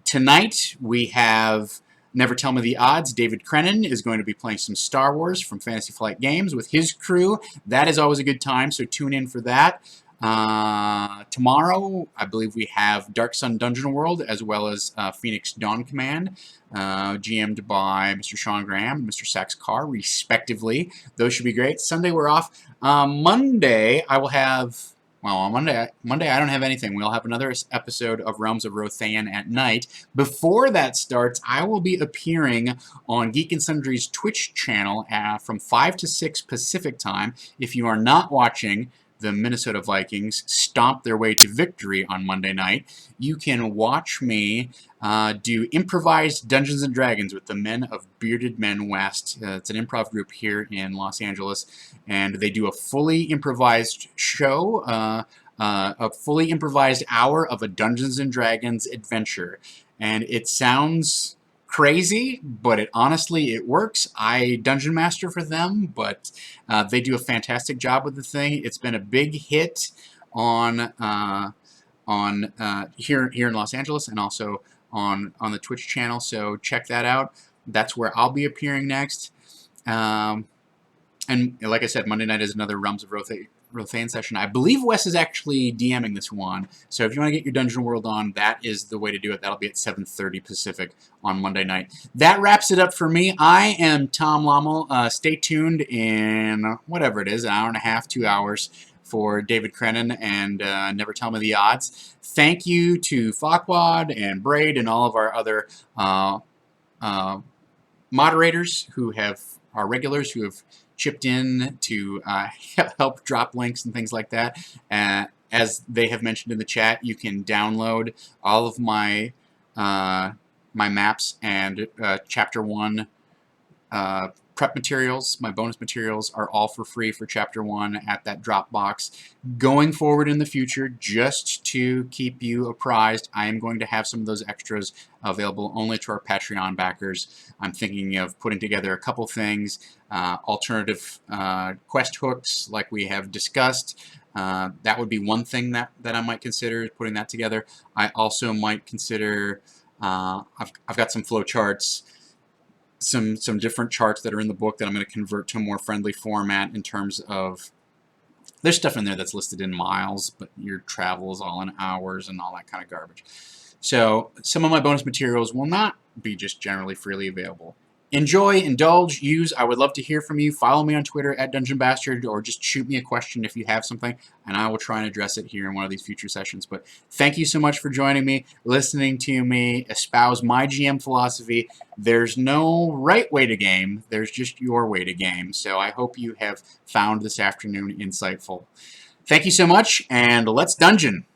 Tonight we have Never Tell Me the Odds. David Crennan is going to be playing some Star Wars from Fantasy Flight Games with his crew. That is always a good time, so tune in for that. Tomorrow, I believe we have Dark Sun Dungeon World as well as Phoenix Dawn Command, GM'd by Mr. Sean Graham and Mr. Sax Carr, respectively. Those should be great. Sunday, we're off. Monday, I will have... Well, on Monday I don't have anything. We'll have another episode of Realms of Rothane at night. Before that starts, I will be appearing on Geek and Sundry's Twitch channel from 5 to 6 Pacific time. If you are not watching the Minnesota Vikings stomp their way to victory on Monday night, you can watch me do improvised Dungeons & Dragons with the Men of Bearded Men West. It's an improv group here in Los Angeles, and they do a fully improvised show, a fully improvised hour of a Dungeons & Dragons adventure. And it sounds crazy, but honestly it works. I dungeon master for them, but they do a fantastic job with the thing. It's been a big hit on here in Los Angeles and also on the Twitch channel, so check that out. That's where I'll be appearing next. And like I said, Monday night is another Realms of Rothane session. I believe Wes is actually DMing this one, so if you want to get your Dungeon World on, that is the way to do it. That'll be at 7:30 Pacific on Monday night. That wraps it up for me. I am Tom Lommel. Stay tuned in whatever it is, an hour and a half, 2 hours, for David Crennan and Never Tell Me the Odds. Thank you to Fockwad and Braid and all of our other moderators who are regulars who have chipped in to help drop links and things like that. As they have mentioned in the chat, you can download all of my my maps and Chapter 1 prep materials. My bonus materials are all for free for Chapter 1 at that Dropbox. Going forward in the future, just to keep you apprised, I am going to have some of those extras available only to our Patreon backers. I'm thinking of putting together a couple things, alternative quest hooks like we have discussed. That would be one thing that I might consider, putting that together. I also might consider, I've got some flow charts, some different charts that are in the book that I'm going to convert to a more friendly format in terms of, there's stuff in there that's listed in miles, but your travel is all in hours and all that kind of garbage. So some of my bonus materials will not be just generally freely available. Enjoy, indulge, use. I would love to hear from you. Follow me on Twitter at Dungeon Bastard, or just shoot me a question if you have something, and I will try and address it here in one of these future sessions. But thank you so much for joining me, listening to me espouse my GM philosophy. There's no right way to game. There's just your way to game. So I hope you have found this afternoon insightful. Thank you so much, and let's dungeon.